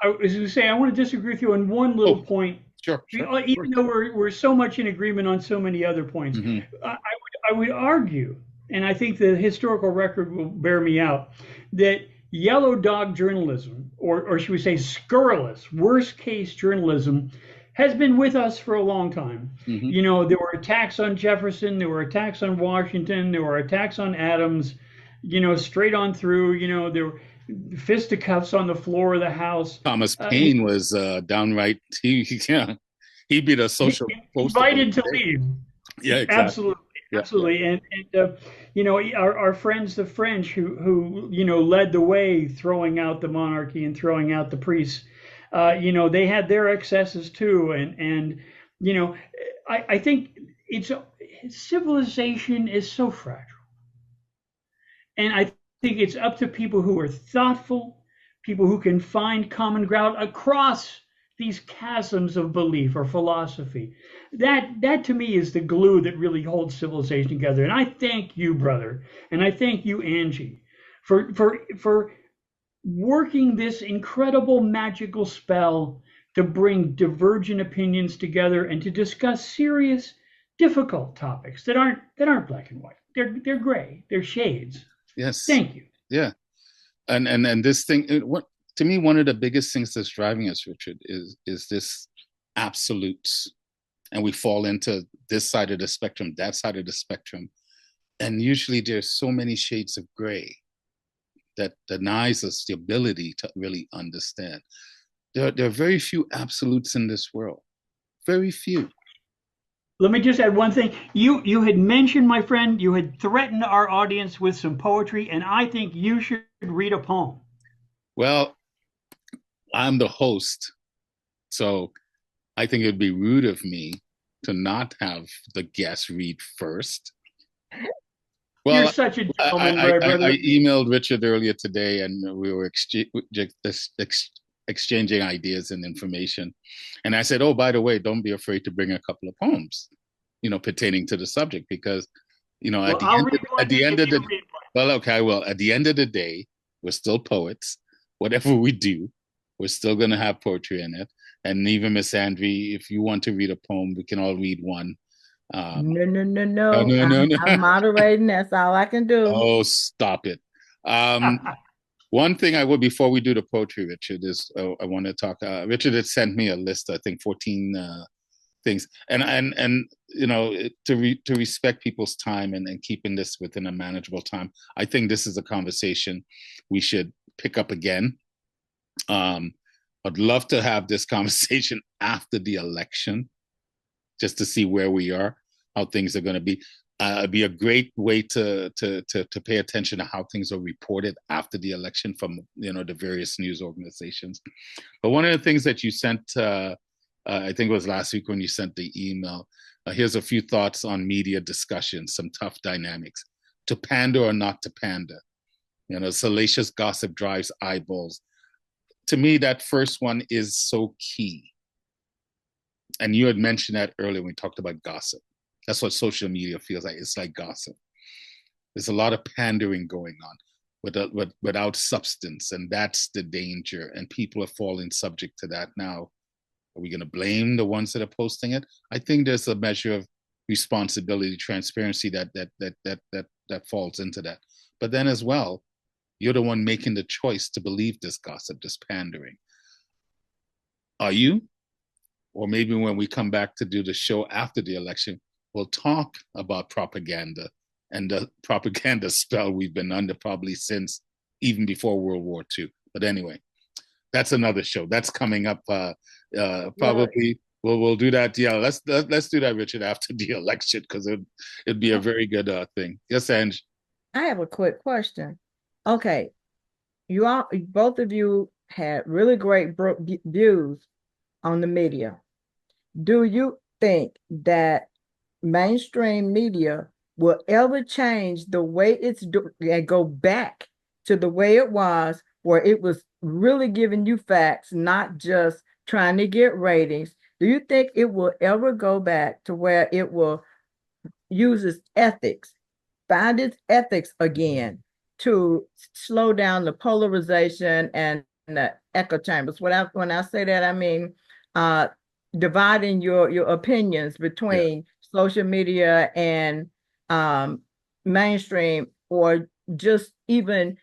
Speaker 3: I was going to say, I want to disagree with you on one little point.
Speaker 2: Sure.
Speaker 3: Even though we're so much in agreement on so many other points, I would argue, and I think the historical record will bear me out, that yellow dog journalism, or should we say scurrilous, worst case journalism, has been with us for a long time. You know, there were attacks on Jefferson, there were attacks on Washington, there were attacks on Adams, you know, straight on through, you know, there were fisticuffs on the floor of the House.
Speaker 2: Thomas Paine was downright, he beat a social
Speaker 3: invited to leave.
Speaker 2: Yeah, exactly.
Speaker 3: Absolutely. And you know, our friends, the French, who, you know, led the way throwing out the monarchy and throwing out the priests, you know, they had their excesses too. And you know, I think civilization is so fragile. And I think it's up to people who are thoughtful, people who can find common ground across these chasms of belief or philosophy. That to me is the glue that really holds civilization together. And I thank you, brother, and I thank you, Anjie, for working this incredible magical spell to bring divergent opinions together and to discuss serious, difficult topics that aren't black and white. They're gray. They're shades.
Speaker 2: Yes.
Speaker 3: Thank you.
Speaker 2: Yeah. And this thing, what to me, one of the biggest things that's driving us, Richard, is this absolutes. And we fall into this side of the spectrum, that side of the spectrum. And usually there's so many shades of gray that denies us the ability to really understand. There are very few absolutes in this world. Very few.
Speaker 3: Let me just add one thing. You had mentioned, my friend, you had threatened our audience with some poetry, and I think you should read a poem.
Speaker 2: Well, I'm the host, so I think it'd be rude of me to not have the guest read first.
Speaker 3: Well, you're such a gentleman, brother.
Speaker 2: I emailed Richard earlier today, and we were exchanging ideas and information. And I said, oh, by the way, don't be afraid to bring a couple of poems, you know, pertaining to the subject, because, you know, at the end of the day, we're still poets. Whatever we do, we're still going to have poetry in it. And even Miss Anjie, if you want to read a poem, we can all read one.
Speaker 1: No. I'm moderating. That's all I can do.
Speaker 2: Oh, stop it. One thing I would, before we do the poetry, Richard, is I want to talk. Richard had sent me a list, I think 14 things, and you know, to respect people's time and keeping this within a manageable time. I think this is a conversation we should pick up again. I'd love to have this conversation after the election, just to see where we are, how things are going to be. It'd be a great way to pay attention to how things are reported after the election from, you know, the various news organizations. But one of the things that you sent, I think it was last week when you sent the email, here's a few thoughts on media discussions, some tough dynamics. To pander or not to pander. You know, salacious gossip drives eyeballs. To me, that first one is so key. And you had mentioned that earlier when we talked about gossip. That's what social media feels like. It's like gossip. There's a lot of pandering going on without substance, and that's the danger. And people are falling subject to that now. Are we going to blame the ones that are posting it? I think there's a measure of responsibility, transparency that falls into that. But then as well, you're the one making the choice to believe this gossip, this pandering. Are you? Or maybe when we come back to do the show after the election, we'll talk about propaganda and the propaganda spell we've been under probably since even before World War II. But anyway, that's another show. That's coming up probably. We'll do that. Yeah, let's do that, Richard, after the election, because it'd be a very good thing. Yes, Ange.
Speaker 1: I have a quick question. Okay, you all, both of you had really great views on the media. Do you think that mainstream media will ever change the way it's and go back to the way it was, where it was really giving you facts, not just trying to get ratings? Do you think it will ever go back to where it will use its ethics, find its ethics again to slow down the polarization and the echo chambers? When I say that, I mean uh, dividing your opinions
Speaker 2: Yeah.
Speaker 1: between social media and um, mainstream, or just even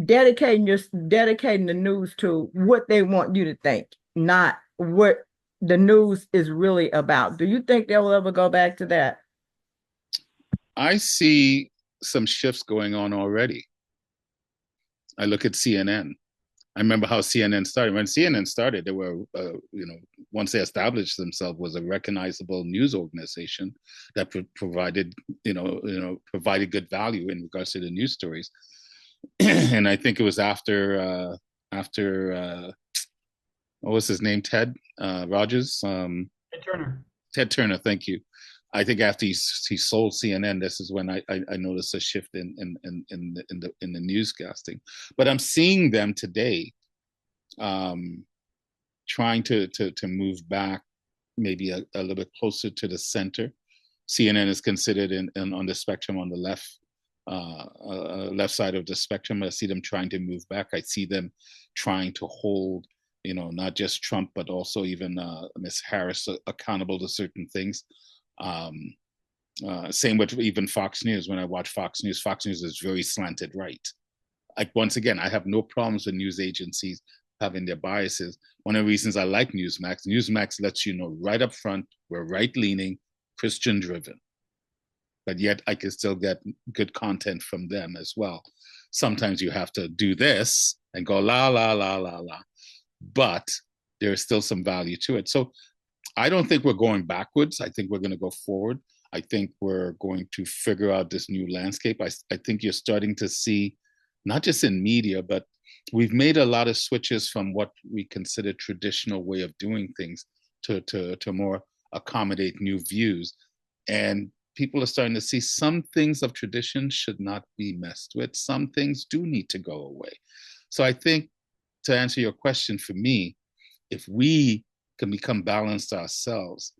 Speaker 1: dedicating the news to what they want you to think, not what the news is really about. Do you think they will ever go back to that?
Speaker 2: I see some shifts going on already. I look at CNN. I remember how CNN started. When CNN started, they were, once they established themselves, was a recognizable news organization that provided, provided good value in regards to the news stories. And I think it was after what was his name, Ted Rogers,
Speaker 3: Turner.
Speaker 2: Ted Turner. Thank you. I think after he sold CNN, this is when I noticed a shift in the newscasting. But I'm seeing them today, trying to move back, maybe a little bit closer to the center. CNN is considered on the spectrum on the left side of the spectrum. I see them trying to move back. I see them trying to hold, not just Trump, but also even Miss Harris accountable to certain things. Same with even Fox News. When I watch Fox News is very slanted right. Once again, I have no problems with news agencies having their biases. One of the reasons I like Newsmax, Newsmax lets you know right up front, we're right-leaning, Christian-driven. But yet I can still get good content from them as well. Sometimes you have to do this and go la, la, la, la, la. But there's still some value to it. So I don't think we're going backwards. I think we're going to go forward. I think we're going to figure out this new landscape. I think you're starting to see, not just in media, but we've made a lot of switches from what we consider traditional way of doing things to more accommodate new views. And people are starting to see some things of tradition should not be messed with. Some things do need to go away. So I think, to answer your question, for me, if we can become balanced ourselves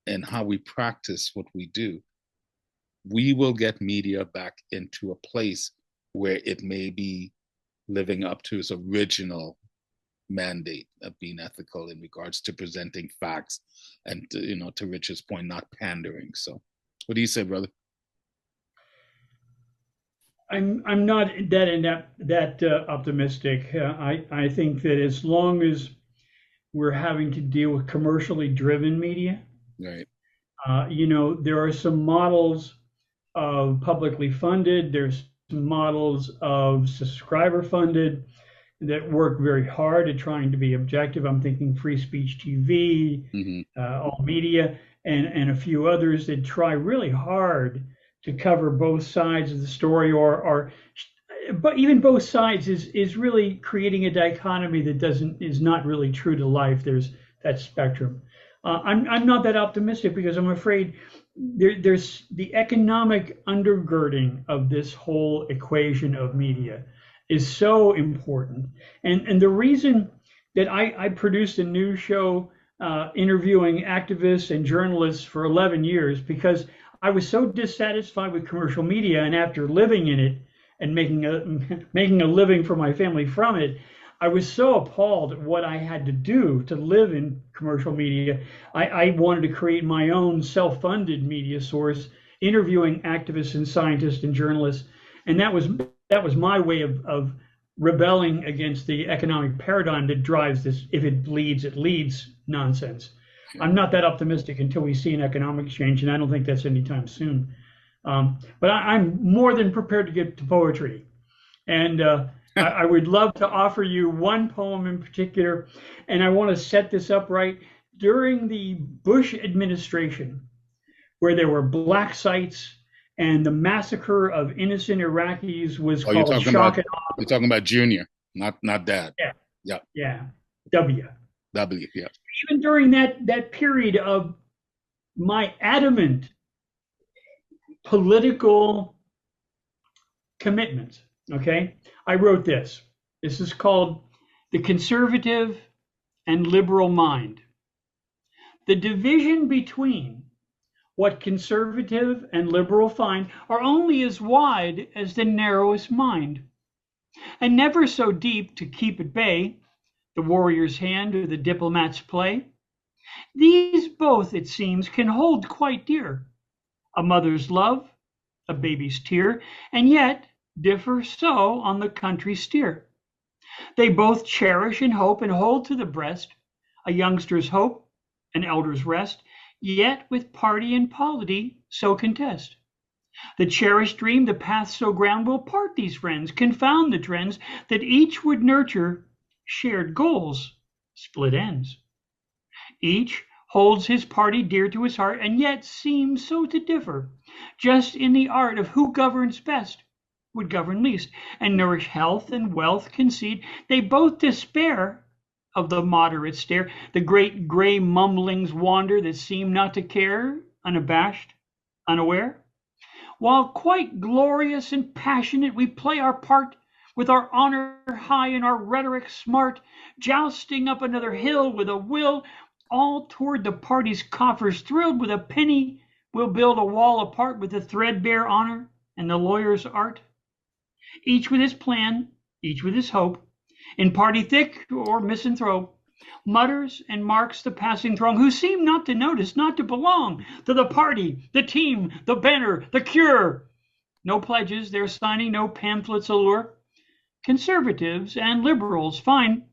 Speaker 2: in how we practice what we do, we will get media back into a place where it may be living up to its original mandate of being ethical in regards to presenting facts and, to Richard's point, not pandering. So what do you say, brother?
Speaker 3: I'm not that optimistic. I think that as long as we're having to deal with commercially driven media,
Speaker 2: Right.
Speaker 3: There are some models of publicly funded. There's some models of subscriber funded that work very hard at trying to be objective. I'm thinking Free Speech TV, All Media, and a few others that try really hard to cover both sides of the story, but even both sides is really creating a dichotomy that is not really true to life. There's that spectrum. I'm not that optimistic because I'm afraid there's the economic undergirding of this whole equation of media is so important. And the reason that I produced a news show interviewing activists and journalists for 11 years, because I was so dissatisfied with commercial media, and after living in it and making a living for my family from it, I was so appalled at what I had to do to live in commercial media. I wanted to create my own self-funded media source, interviewing activists and scientists and journalists, and that was my way of rebelling against the economic paradigm that drives this "if it bleeds, it leads" nonsense. I'm not that optimistic until we see an economic change, and I don't think that's anytime soon. But I'm more than prepared to get to poetry. And I would love to offer you one poem in particular, and I want to set this up right. During the Bush administration, where there were black sites and the massacre of innocent Iraqis was
Speaker 2: Oh, you're
Speaker 3: called
Speaker 2: talking
Speaker 3: shock
Speaker 2: about
Speaker 3: and awe.
Speaker 2: you're talking about Junior, not Dad.
Speaker 3: Yeah,
Speaker 2: Yeah,
Speaker 3: yeah, W.
Speaker 2: W. Yeah.
Speaker 3: Even during that period of my adamant political commitment, okay, I wrote this. This is called The Conservative and Liberal Mind. The division between what conservative and liberal find are only as wide as the narrowest mind, and never so deep to keep at bay the warrior's hand or the diplomat's play. These both, it seems, can hold quite dear a mother's love, a baby's tear, and yet differ so on the country steer. They both cherish and hope and hold to the breast a youngster's hope, an elder's rest, yet with party and polity so contest. The cherished dream, the path so ground, will part these friends, confound the trends that each would nurture shared goals, split ends. Each holds his party dear to his heart, and yet seems so to differ, just in the art of who governs best, would govern least, and nourish health and wealth concede. They both despair of the moderate stare, the great gray mumblings wander that seem not to care, unabashed, unaware. While quite glorious and passionate we play our part, with our honor high and our rhetoric smart, jousting up another hill with a will, all toward the party's coffers thrilled with a penny, we'll build a wall apart with the threadbare honor and the lawyer's art. Each with his plan, each with his hope, in party thick or misanthrope, mutters and marks the passing throng who seem not to notice, not to belong to the party, the team, the banner, the cure. No pledges they're signing, no pamphlets allure. Conservatives and liberals, fine,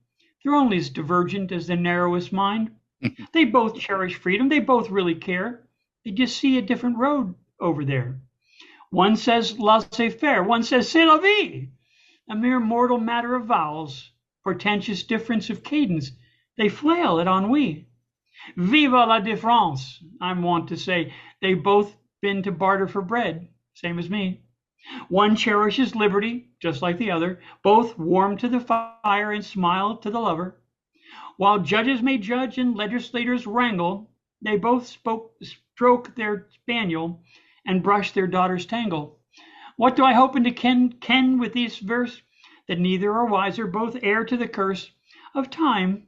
Speaker 3: they're only as divergent as the narrowest mind. They both cherish freedom, they both really care. They just see a different road over there. One says laissez-faire, one says c'est la vie, a mere mortal matter of vowels, portentous difference of cadence. They flail at ennui. Viva la différence, I'm wont to say. They've both been to barter for bread, same as me. One cherishes liberty, just like the other. Both warm to the fire and smile to the lover. While judges may judge and legislators wrangle, they both stroke their spaniel and brush their daughter's tangle. What do I hope to ken with this verse? That neither are wiser, both heir to the curse of time,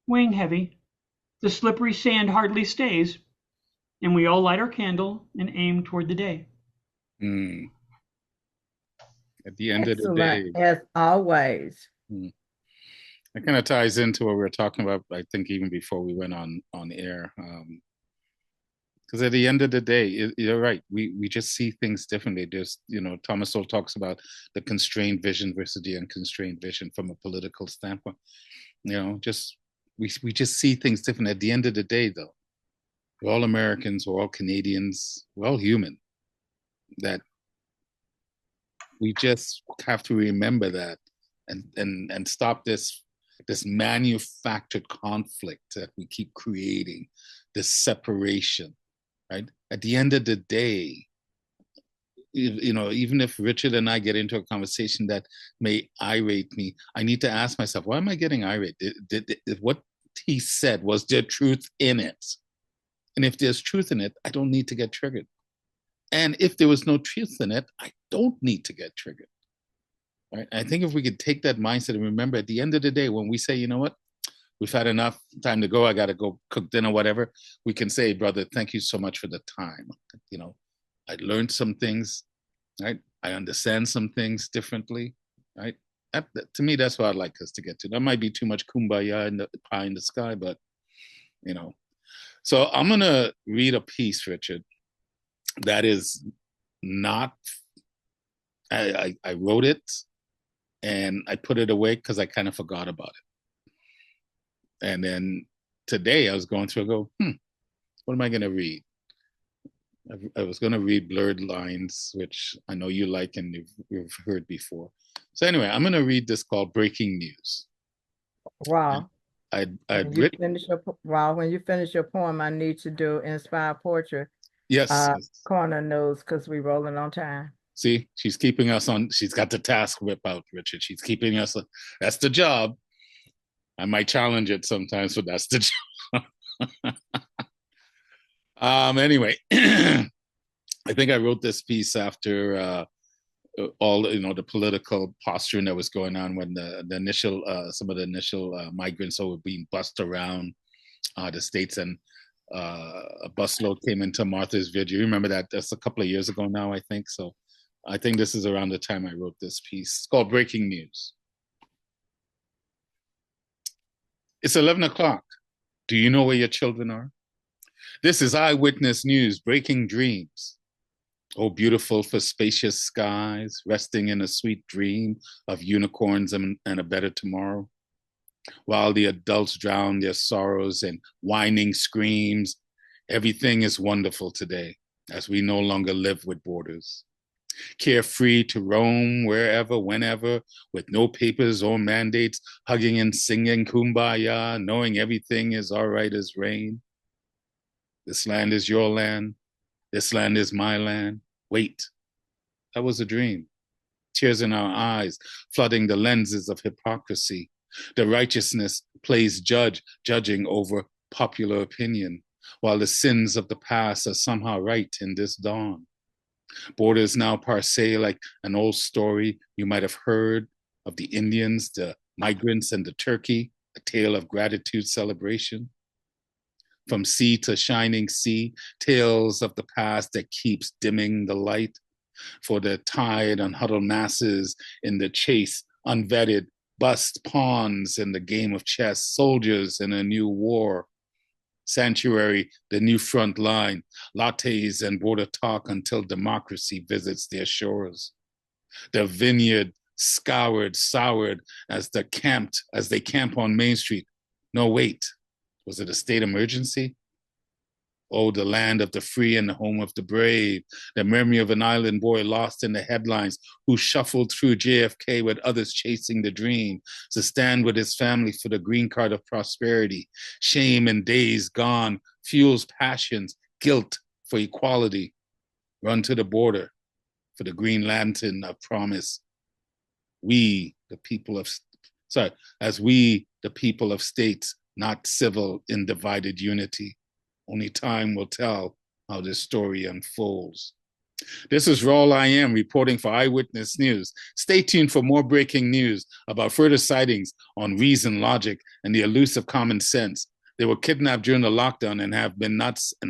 Speaker 3: weighing heavy. The slippery sand hardly stays, and we all light our candle and aim toward the day.
Speaker 2: Mm. At the end of the
Speaker 1: Excellent,
Speaker 2: day,
Speaker 1: as always.
Speaker 2: it kind of ties into what we were talking about, I think, even before we went on air. Because at the end of the day, you're right. We just see things differently. There's, Thomas Sowell talks about the constrained vision versus the unconstrained vision from a political standpoint. Just we just see things different. At the end of the day, though, we're all Americans, we're all Canadians, we're all human. That we just have to remember that and stop this manufactured conflict that we keep creating, this separation, right? At the end of the day, even if Richard and I get into a conversation that may irate me, I need to ask myself, why am I getting irate? What he said, was there truth in it? And if there's truth in it, I don't need to get triggered. And if there was no truth in it, I don't need to get triggered. Right? I think if we could take that mindset and remember at the end of the day, when we say, you know what, we've had enough time to go, I got to go cook dinner, whatever, we can say, brother, thank you so much for the time. I learned some things, right? I understand some things differently, right? That, to me, that's what I'd like us to get to. That might be too much kumbaya and the pie in the sky, but, So I'm going to read a piece, Richard, that is not, I wrote it and I put it away because I kind of forgot about it. And then today I was going through, I go, what am I going to read? I was going to read Blurred Lines, which I know you like and you've heard before. So anyway, I'm going to read this called Breaking News.
Speaker 1: Wow.
Speaker 2: I'd
Speaker 1: when you
Speaker 2: written,
Speaker 1: finish your when you finish your poem, I need to do inspired poetry
Speaker 2: Yes, yes.
Speaker 1: corner news because we're rolling on time.
Speaker 2: See, she's keeping us on. She's got the task whip out, Richard. She's keeping us. That's the job. I might challenge it sometimes, but that's the job. Anyway, I think I wrote this piece after all the political posturing that was going on when the initial some of the initial migrants were being bussed around the states, and a busload came into Martha's Vineyard. You remember that? That's a couple of years ago now, I think. So I think this is around the time I wrote this piece. It's called Breaking News. It's 11 o'clock. Do you know where your children are? This is eyewitness news, breaking dreams. Oh, beautiful for spacious skies, resting in a sweet dream of unicorns and a better tomorrow. While the adults drown their sorrows in whining screams, everything is wonderful today as we no longer live with borders. Carefree to roam wherever, whenever, with no papers or mandates, hugging and singing kumbaya, knowing everything is all right as rain. This land is your land. This land is my land. Wait, that was a dream. Tears in our eyes, flooding the lenses of hypocrisy. The righteousness plays judge, judging over popular opinion, while the sins of the past are somehow right in this dawn. Borders now passe like an old story you might have heard of the Indians, the migrants, and the turkey, a tale of gratitude celebration. From sea to shining sea, tales of the past that keeps dimming the light. For the tired and huddled masses in the chase, unvetted, bust pawns in the game of chess, soldiers in a new war. Sanctuary, the new front line, lattes and border talk until democracy visits their shores. The vineyard scoured, soured as they camp on Main Street. No, wait, was it a state emergency? Oh, the land of the free and the home of the brave, the memory of an island boy lost in the headlines who shuffled through JFK with others chasing the dream to stand with his family for the green card of prosperity. Shame and days gone fuels passions, guilt for equality. Run to the border for the green lantern of promise. As we, the people of states, not civil in divided unity. Only time will tell how this story unfolds. This is Rawle I Am reporting for Eyewitness News. Stay tuned for more breaking news about further sightings on reason, logic, and the elusive common sense. They were kidnapped during the lockdown and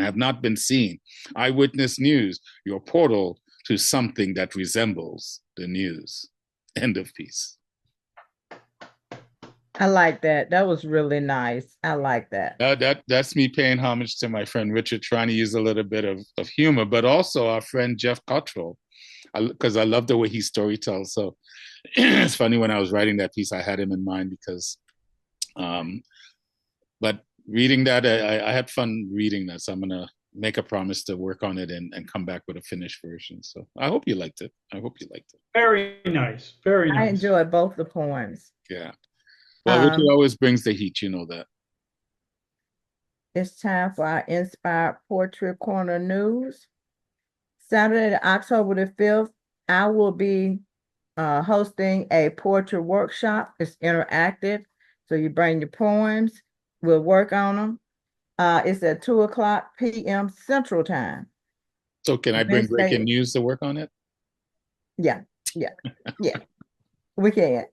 Speaker 2: have not been seen. Eyewitness News, your portal to something that resembles the news. End of piece.
Speaker 1: I like that. That was really nice. I like that.
Speaker 2: That's me paying homage to my friend Richard, trying to use a little bit of humor, but also our friend Jeff Cottrell, because I love the way he storytells. So it's funny, when I was writing that piece, I had him in mind because, but reading that, I had fun reading that. So I'm going to make a promise to work on it and come back with a finished version. So I hope you liked it.
Speaker 3: Very nice. Very nice.
Speaker 1: I enjoyed both the poems.
Speaker 2: Yeah. Well, Richard always brings the heat, you know that.
Speaker 1: It's time for our Inspired Poetry Corner News. Saturday, October the 5th, I will be hosting a poetry workshop. It's interactive, so you bring your poems. We'll work on them. It's at 2:00 p.m. Central Time.
Speaker 2: So can I bring breaking news to work on it?
Speaker 1: Yeah. We can.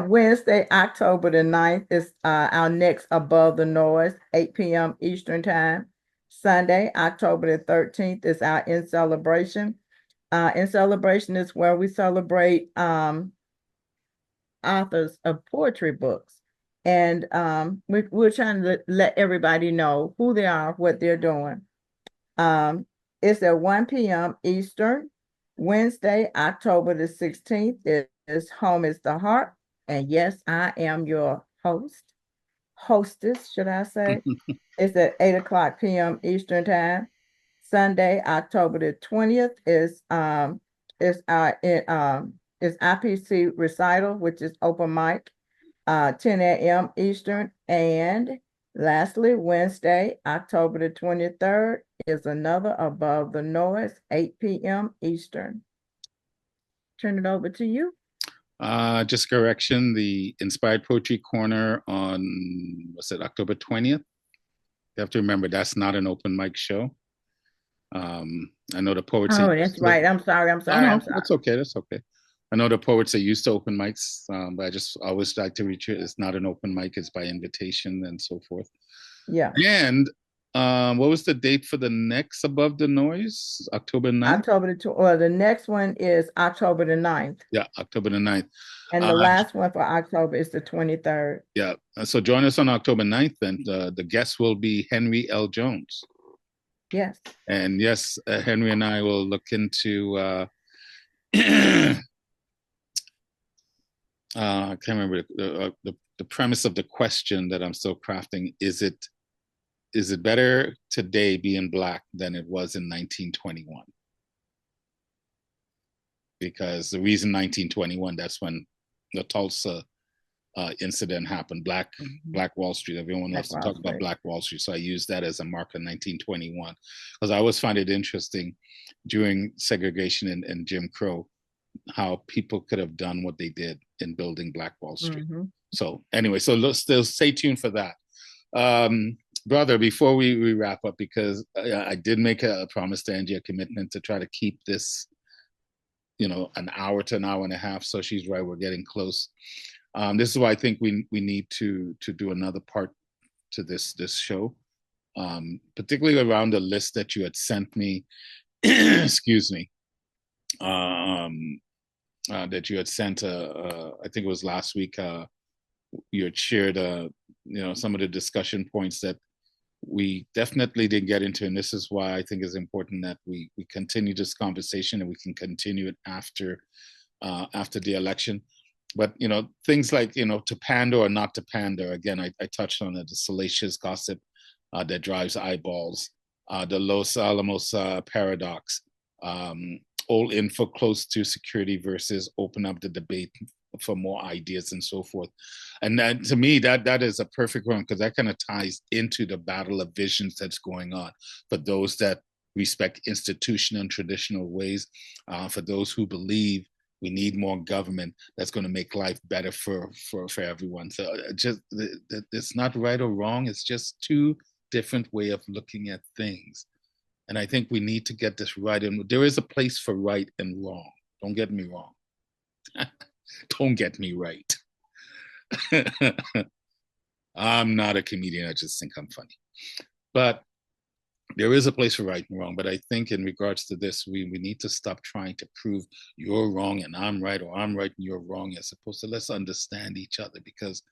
Speaker 1: Wednesday, October the 9th is our next Above the Noise, 8 p.m. Eastern Time. Sunday, October the 13th is our In Celebration. In Celebration is where we celebrate authors of poetry books. And we're trying to let everybody know who they are, what they're doing. It's at 1 p.m. Eastern. Wednesday, October the 16th is Home is the Heart. And yes, I am your hostess, should I say. It's at 8:00 p.m. Eastern Time. Sunday, October the 20th is IPC recital, which is open mic, 10 a.m. Eastern. And lastly, Wednesday, October the 23rd is Another Above the Noise, 8 p.m. Eastern. Turn it over to you.
Speaker 2: Just correction, the Inspired Poetry Corner on, was it October 20th? You have to remember that's not an open mic show. I know the poets.
Speaker 1: Oh, that's right. I'm sorry.
Speaker 2: Oh, no, that's okay. That's okay. I know the poets are used to open mics, but I just always like to reach it. It's not an open mic; it's by invitation and so forth.
Speaker 1: Yeah.
Speaker 2: And what was the date for the next Above the Noise? October 9th?
Speaker 1: The next one is October the 9th.
Speaker 2: Yeah, October the 9th.
Speaker 1: And the last one for October is the 23rd.
Speaker 2: Yeah. So join us on October 9th, and the guest will be Henry L. Jones.
Speaker 1: Yes.
Speaker 2: And yes, Henry and I will look into I can't remember the premise of the question that I'm still crafting. Is it better today being Black than it was in 1921? Because the reason 1921, that's when the Tulsa incident happened. Black Wall Street. Everyone loves to talk about Black Wall Street. So I use that as a marker, 1921, because I always find it interesting during segregation and Jim Crow, how people could have done what they did in building Black Wall Street. So anyway, so let's still stay tuned for that. Brother, before we wrap up, because I did make a promise to Anjie, a commitment to try to keep this, an hour to an hour and a half. So she's right, we're getting close. This is why I think we need to do another part to this show, particularly around the list that you had sent me. Excuse me. That you had sent, I think it was last week, you had shared, some of the discussion points that we definitely didn't get into. And this is why I think it's important that we continue this conversation and we can continue it after the election. But, things like, to pander or not to pander, again, I touched on it, the salacious gossip that drives eyeballs, the Los Alamos paradox, all info close to security versus open up the debate for more ideas and so forth. And that, to me, that is a perfect one, because that kind of ties into the battle of visions that's going on for those that respect institutional and traditional ways, for those who believe we need more government that's going to make life better for everyone. So it's not right or wrong. It's just two different way of looking at things. And I think we need to get this right. And there is a place for right and wrong. Don't get me wrong. Don't get me right. I'm not a comedian. I just think I'm funny. But there is a place for right and wrong. But I think in regards to this, we need to stop trying to prove you're wrong and I'm right, or I'm right and you're wrong, as opposed to let's understand each other. Because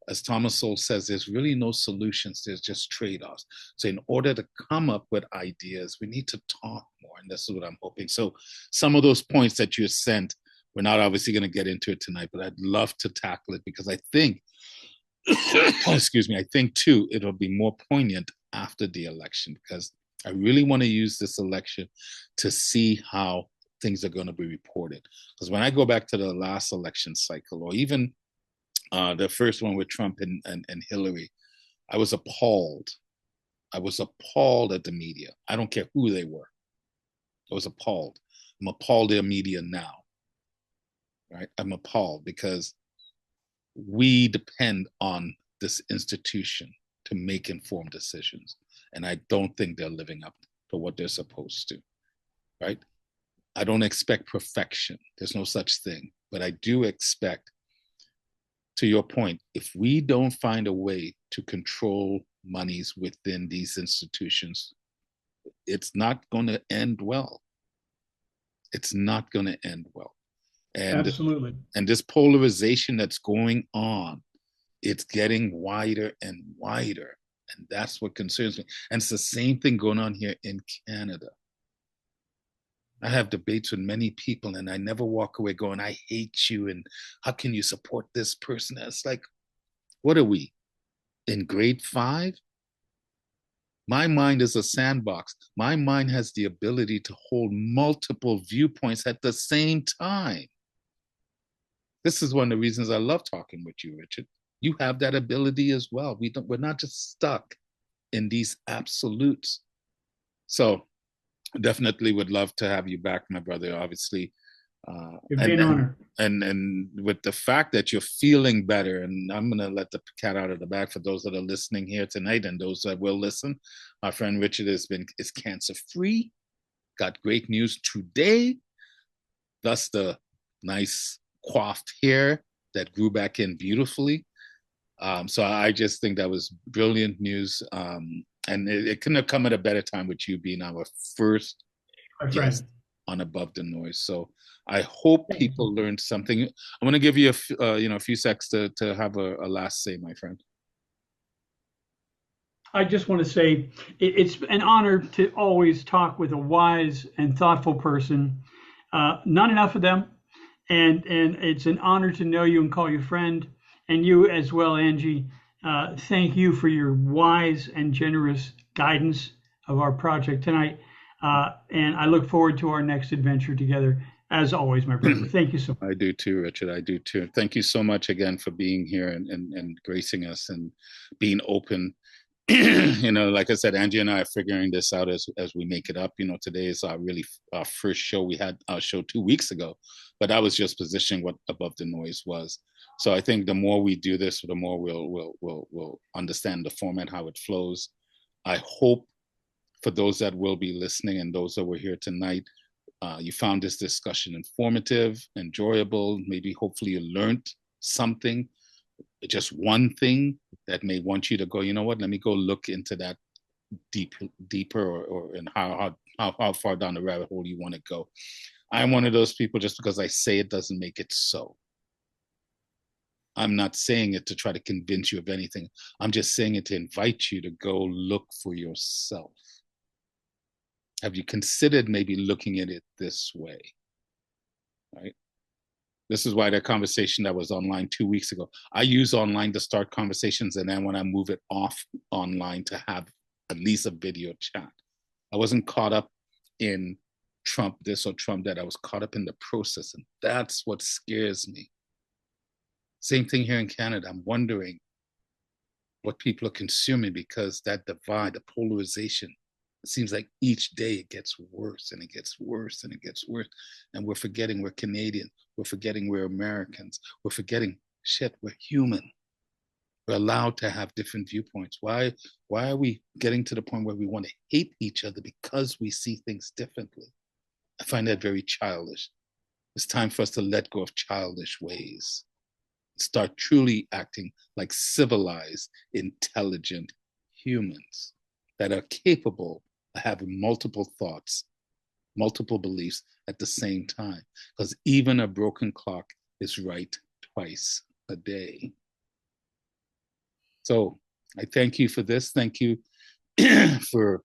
Speaker 2: as Thomas Sowell says, there's really no solutions. There's just trade-offs. So in order to come up with ideas, we need to talk more. And this is what I'm hoping. So some of those points that you sent, we're not obviously going to get into it tonight, but I'd love to tackle it, because I think, excuse me, I think too, it'll be more poignant after the election, because I really want to use this election to see how things are going to be reported. Because when I go back to the last election cycle, or even the first one with Trump and Hillary, I was appalled. I was appalled at the media. I don't care who they were. I was appalled. I'm appalled at the media now. Right? I'm appalled because we depend on this institution to make informed decisions. And I don't think they're living up to what they're supposed to. Right? I don't expect perfection. There's no such thing. But I do expect, to your point, if we don't find a way to control monies within these institutions, it's not going to end well. It's not going to end well. And,
Speaker 3: absolutely.
Speaker 2: And this polarization that's going on, it's getting wider and wider. And that's what concerns me. And it's the same thing going on here in Canada. I have debates with many people, and I never walk away going, I hate you, and how can you support this person? It's like, what are we, in grade 5? My mind is a sandbox. My mind has the ability to hold multiple viewpoints at the same time. This is one of the reasons I love talking with you, Richard. You have that ability as well. We're not just stuck in these absolutes. So definitely would love to have you back, my brother. Obviously,
Speaker 3: It'd be an honor.
Speaker 2: And with the fact that you're feeling better, and I'm gonna let the cat out of the bag for those that are listening here tonight and those that will listen. Our friend Richard is cancer free. Got great news today. Thus the nice coiffed hair that grew back in beautifully. So I just think that was brilliant news. And it couldn't have come at a better time with you being our first guest on Above the Noise. So I hope people learned something. I'm going to give you a few seconds to have a last say, my friend.
Speaker 3: I just want to say it's an honor to always talk with a wise and thoughtful person. Not enough of them, and it's an honor to know you and call you friend, and you as well, Anjie. Thank you for your wise and generous guidance of our project tonight, and I look forward to our next adventure together. As always, my brother. Thank you so much.
Speaker 2: I do too, Richard. I do too. Thank you so much again for being here and gracing us and being open. Like I said, Anjie and I are figuring this out as we make it up. Today is our first show. We had our show 2 weeks ago, but I was just positioning what Above the Noise was. So I think the more we do this, the more we'll understand the format, how it flows. I hope for those that will be listening and those that were here tonight, you found this discussion informative, enjoyable. Maybe hopefully you learned something, just one thing that may want you to go, you know what, let me go look into that deeper or and how far down the rabbit hole you want to go. I'm one of those people, just because I say it doesn't make it so. I'm not saying it to try to convince you of anything. I'm just saying it to invite you to go look for yourself. Have you considered maybe looking at it this way? Right? This is why that conversation that was online 2 weeks ago, I use online to start conversations, and then when I move it off online to have at least a video chat. I wasn't caught up in Trump this or Trump that. I was caught up in the process, and that's what scares me. Same thing here in Canada. I'm wondering what people are consuming, because that divide, the polarization, it seems like each day it gets worse and it gets worse and it gets worse. And we're forgetting we're Canadian. We're forgetting we're Americans. We're forgetting, shit, we're human. We're allowed to have different viewpoints. Why are we getting to the point where we want to hate each other because we see things differently? I find that very childish. It's time for us to let go of childish ways. Start truly acting like civilized, intelligent humans that are capable of having multiple thoughts, multiple beliefs at the same time. Because even a broken clock is right twice a day. So I thank you for this. Thank you for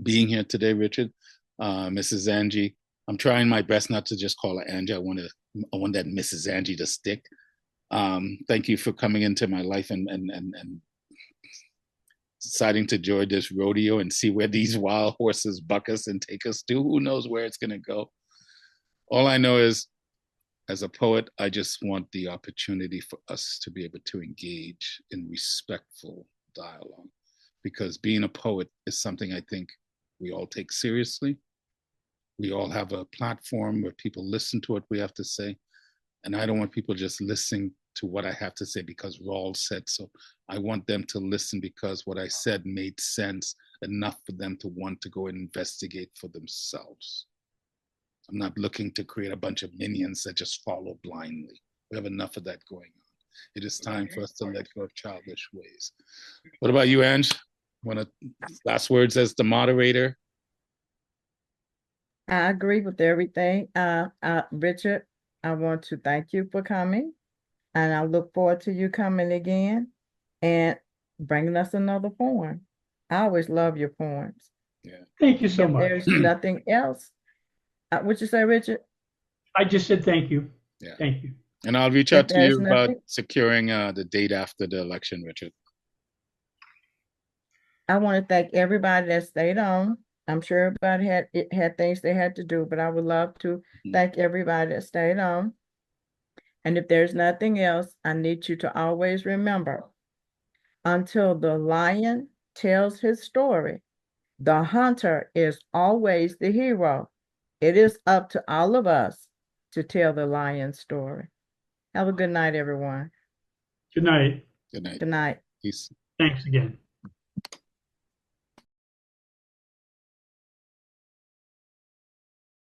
Speaker 2: being here today, Richard. Mrs. Anjie, I'm trying my best not to just call her Anjie. I want that Mrs. Anjie to stick. Thank you for coming into my life and deciding to join this rodeo and see where these wild horses buck us and take us to. Who knows where it's going to go? All I know is, as a poet, I just want the opportunity for us to be able to engage in respectful dialogue, because being a poet is something I think we all take seriously. We all have a platform where people listen to what we have to say. And I don't want people just listening to what I have to say because Rawle said so. I want them to listen because what I said made sense enough for them to want to go and investigate for themselves. I'm not looking to create a bunch of minions that just follow blindly. We have enough of that going on. It is time for us to let go of childish ways. What about you, Ange? Last words as the moderator?
Speaker 1: I agree with everything. Richard, I want to thank you for coming, and I look forward to you coming again and bringing us another poem. I always love your poems.
Speaker 2: Yeah.
Speaker 3: Thank you so
Speaker 1: If
Speaker 3: much.
Speaker 1: there's nothing else, what you say, Richard?
Speaker 3: I just said thank you.
Speaker 2: Yeah.
Speaker 3: Thank you.
Speaker 2: And I'll reach out to you about securing the date after the election, Richard.
Speaker 1: I want to thank everybody that stayed on. I'm sure everybody had things they had to do, but I would love to thank everybody that stayed on. And if there's nothing else, I need you to always remember, until the lion tells his story, The hunter is always the hero. It is up to all of us to tell the lion's story. Have a good night, everyone.
Speaker 3: Good night.
Speaker 2: Good night.
Speaker 1: Good night.
Speaker 2: Peace.
Speaker 3: Thanks again.